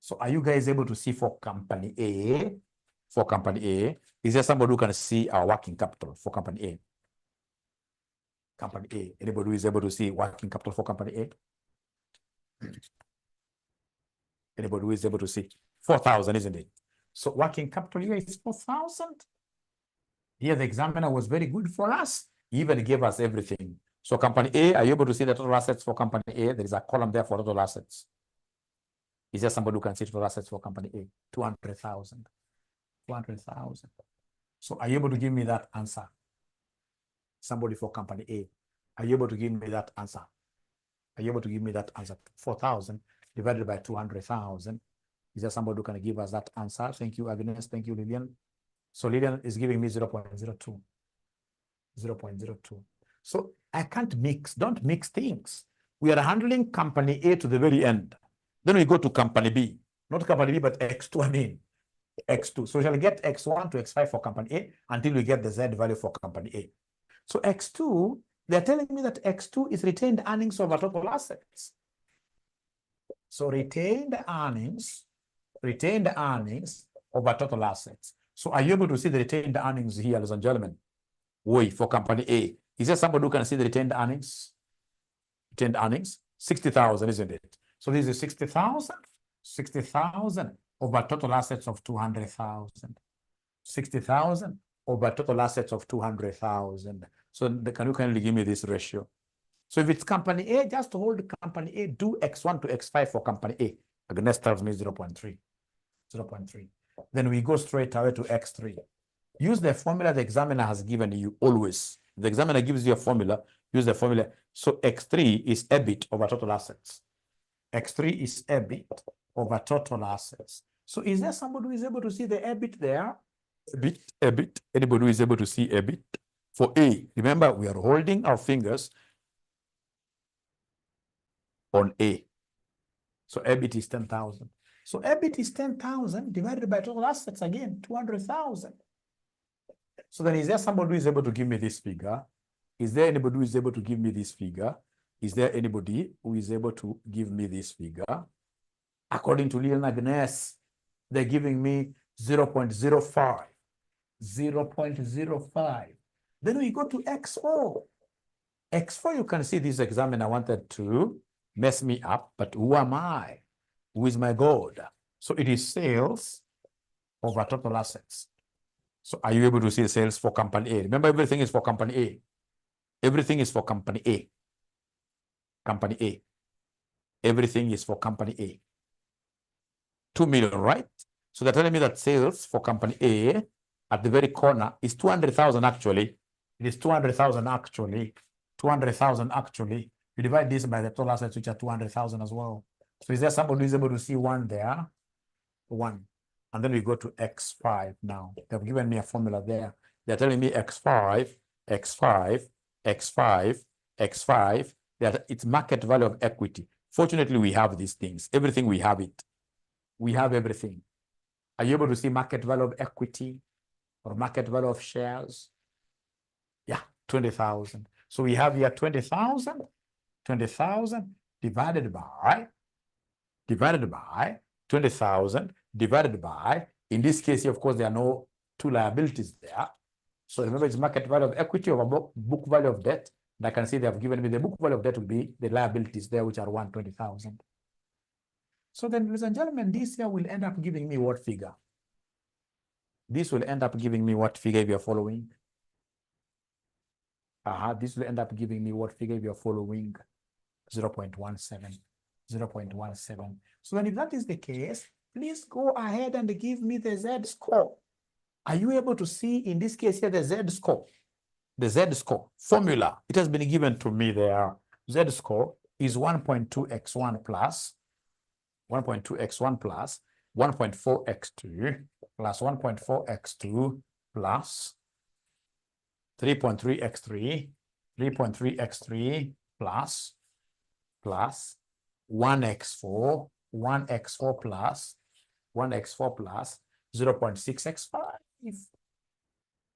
So are you guys able to see for company A? Is there somebody who can see our working capital for company A? Anybody who is able to see working capital for company A? Anybody who is able to see 4,000, isn't it? So working capital here is 4,000. Here the examiner was very good for us. He even gave us everything. So company A, are you able to see the total assets for company A? There is a column there for total assets. Is there somebody who can see total assets for company A? 200,000. So are you able to give me that answer? Somebody for company A. Are you able to give me that answer? 4,000 divided by 200,000. Is there somebody who can give us that answer? Thank you, Agnes. Thank you, Lillian. So Lillian is giving me 0.02. So I can't mix. Don't mix things. We are handling company A to the very end. Then we go to company B. Not company B, but X2, I mean. X2. So we shall get X1 to X5 for company A until we get the Z value for company A. So X2, they're telling me that X2 is retained earnings over total assets. So retained earnings over total assets. So are you able to see the retained earnings here, ladies and gentlemen? For company A. Is there somebody who can see the retained earnings? Retained earnings, 60,000, isn't it? So this is 60,000, 60,000 over total assets of 200,000. 60,000 over total assets of 200,000. So can you kindly give me this ratio? So if it's company A, just hold company A, do X1 to X5 for company A. Agnes tells me 0.3. 0.3. Then we go straight away to X3. Use the formula the examiner has given you always. If the examiner gives you a formula, use the formula. So X3 is EBIT over total assets. X3 is EBIT over total assets. So is there somebody who is able to see the EBIT there? EBIT. Anybody who is able to see EBIT? For A, remember we are holding our fingers on A. So EBIT is 10,000. So EBIT is 10,000 divided by total assets again, 200,000. So then is there somebody who is able to give me this figure? Is there anybody who is able to give me this figure? Is there anybody who is able to give me this figure? According to Lil Agnes, they're giving me 0.05. 0.05. Then we go to X4. X4, you can see this examiner wanted to mess me up, but who am I? Who is my God? So it is sales over total assets. So are you able to see sales for company A? Remember, everything is for company A. Everything is for company A. Company A. Everything is for company A. 2 million, right? So they're telling me that sales for company A at the very corner is 200,000 actually. It is 200,000 actually. 200,000 actually. You divide this by the total assets, which are 200,000 as well. So is there somebody who is able to see one there? One. And then we go to X5 now. They've given me a formula there. They're telling me X5, X5, X5, X5. It's market value of equity. Fortunately, we have these things. Everything we have it. We have everything. Are you able to see market value of equity or market value of shares? Yeah, 20,000. So we have here 20,000, 20,000 divided by 20,000 divided by, in this case, of course, there are no two liabilities there. So remember, it's market value of equity over book value of debt. And I can see they have given me the book value of debt will be the liabilities there, which are 120,000. So then, ladies and gentlemen, this here will end up giving me what figure? This will end up giving me what figure if you're following? This will end up giving me what figure if you're following? 0.17. 0.17. So then if that is the case, please go ahead and give me the Z-score. Are you able to see in this case here the Z-score? The Z-score formula, it has been given to me there. Z-score is 1.2x1 plus 1.2x1 plus 1.4x2 plus 1.4x2 plus 3.3x3, 3.3x3 plus 1x4 plus 0.6x5.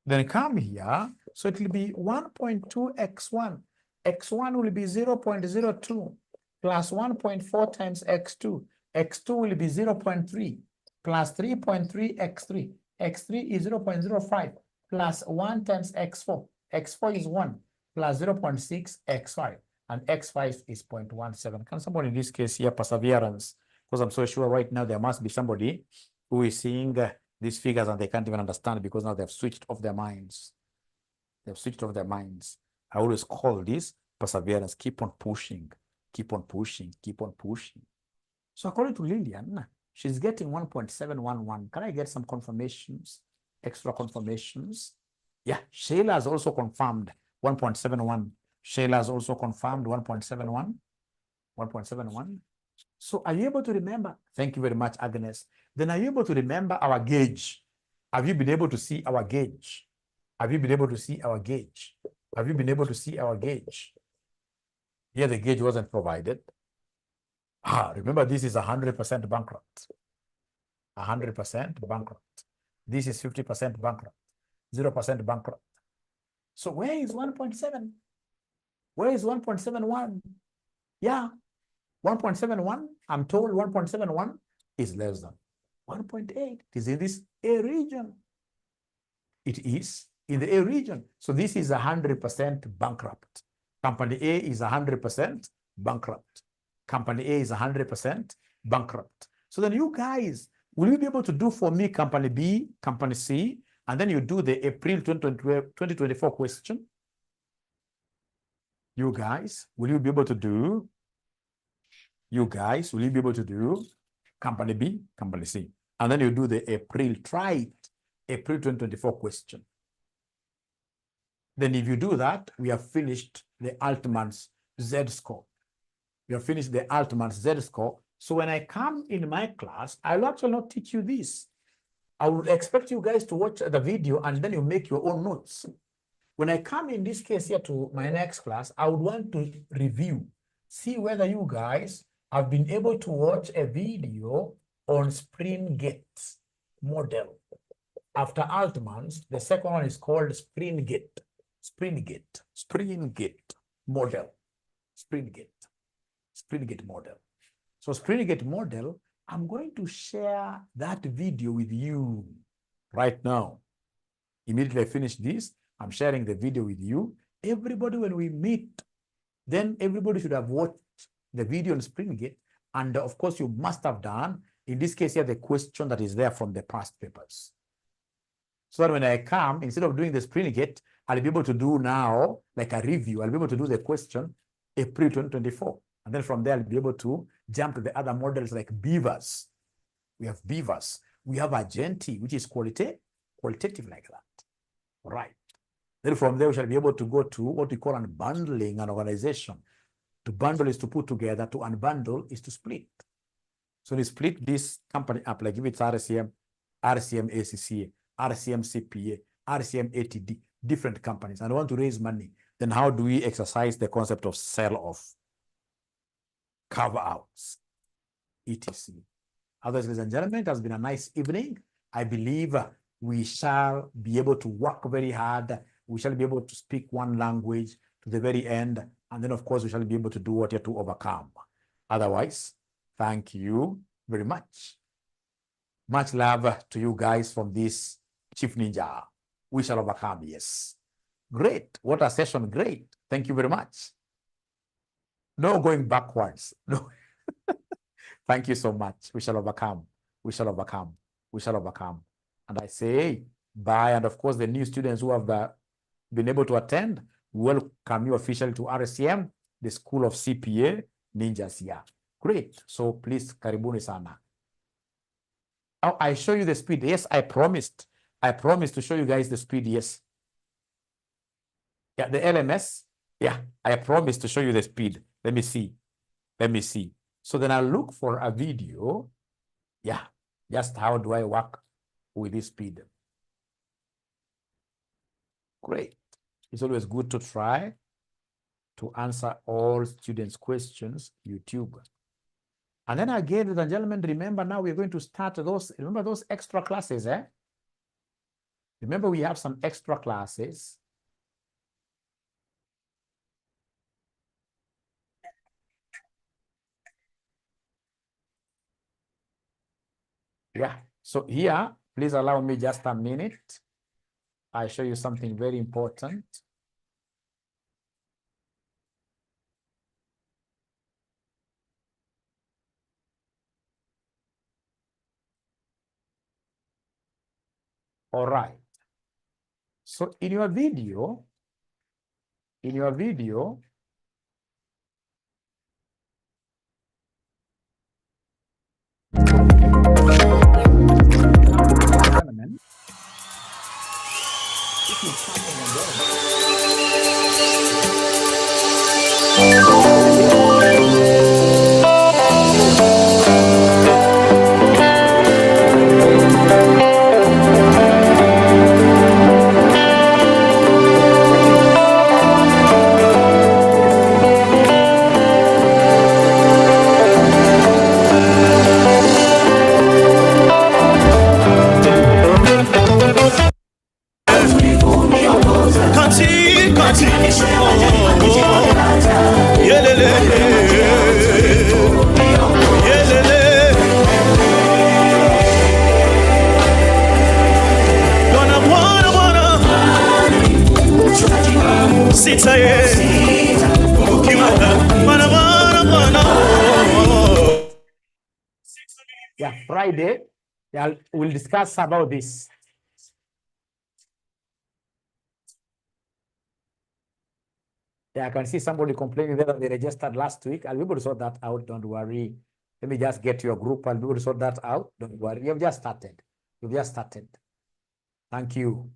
Then come here, so it will be 1.2x1. X1 will be 0.02 plus 1.4 times x2. X2 will be 0.3 plus 3.3x3. X3 is 0.05 plus 1 times x4. X4 is 1 plus 0.6 x5. And x5 is 0.17. Can somebody in this case here, perseverance? Because I'm so sure right now there must be somebody who is seeing these figures and they can't even understand because now they've switched off their minds. They've switched off their minds. I always call this perseverance. Keep on pushing, keep on pushing, keep on pushing. So according to Lillian, she's getting 1.711. Can I get some confirmations, extra confirmations? Yeah, Shayla has also confirmed 1.71. Shayla has also confirmed 1.71. 1.71. So are you able to remember? Thank you very much, Agnes. Then are you able to remember our gauge? Have you been able to see our gauge? Have you been able to see our gauge? Have you been able to see our gauge? Here the gauge wasn't provided. Remember, this is 100% bankrupt. 100% bankrupt. This is 50% bankrupt. 0% bankrupt. So where is 1.7? Where is 1.71? Yeah, 1.71. I'm told 1.71 is less than 1.8. It is in this A region. It is in the A region. So this is 100% bankrupt. Company A is 100% bankrupt. Company A is 100% bankrupt. So then you guys, will you be able to do for me Company B, Company C, and then you do the April 2024 question? You guys, will you be able to do? You guys, will you be able to do Company B, Company C? And then you do the April 2024 question. Then if you do that, we have finished the Altman's Z-score. We have finished the Altman's Z-score. So when I come in my class, I'll actually not teach you this. I would expect you guys to watch the video and then you make your own notes. When I come in this case here to my next class, I would want to review, see whether you guys have been able to watch a video on Spring-Gate model. After Altman's, the second one is called Spring-Gate model. Spring-Gate model. So Spring-Gate model, I'm going to share that video with you right now. Immediately I finish this, I'm sharing the video with you. Everybody, when we meet, then everybody should have watched the video on Spring-Gate. And of course, you must have done, in this case here, the question that is there from the past papers. So that when I come, instead of doing the Spring-Gate, I'll be able to do now, like a review, I'll be able to do the question April 2024. And then from there, I'll be able to jump to the other models like Beavers. We have Beavers. We have Agenti, which is qualitative like that. All right. Then from there, we shall be able to go to what we call unbundling an organization. To bundle is to put together, to unbundle is to split. So we split this company up, like if it's RCM, ACCA, Afm-Cpa, ATD, different companies, and I want to raise money, then how do we exercise the concept of sell-off, cover-outs, etc. Otherwise, ladies and gentlemen, it has been a nice evening. I believe we shall be able to work very hard. We shall be able to speak one language to the very end. And then, of course, we shall be able to do what you have to overcome. Otherwise, thank you very much. Much love to you guys from this Chief Ninja. We shall overcome, yes. Great. What a session. Great. Thank you very much. No going backwards. No. Thank you so much. We shall overcome. We shall overcome. We shall overcome. And I say bye. And of course, the new students who have been able to attend, welcome you officially to RCM, the School of CPA Ninjas here. Great. So please, karibuni sana. Oh, I show you the speed. Yes, I promised. I promised to show you guys the speed. Yes. Yeah, the LMS. Yeah, I promised to show you the speed. Let me see. Let me see. So then I'll look for a video. Yeah, just how do I work with this speed? Great. It's always good to try to answer all students' questions, YouTube. And then again, ladies and gentlemen, remember now we're going to start remember those extra classes, eh? Remember we have some extra classes. Yeah, so here, please allow me just a minute. I'll show you something very important. All right. So in your video, Yeah, Friday, yeah, we'll discuss about this. Yeah, I can see somebody complaining that they registered last week. I'll be able to sort that out. Don't worry. Let me just get your group. I'll be able to sort that out. Don't worry. You've just started. You've just started. Thank you.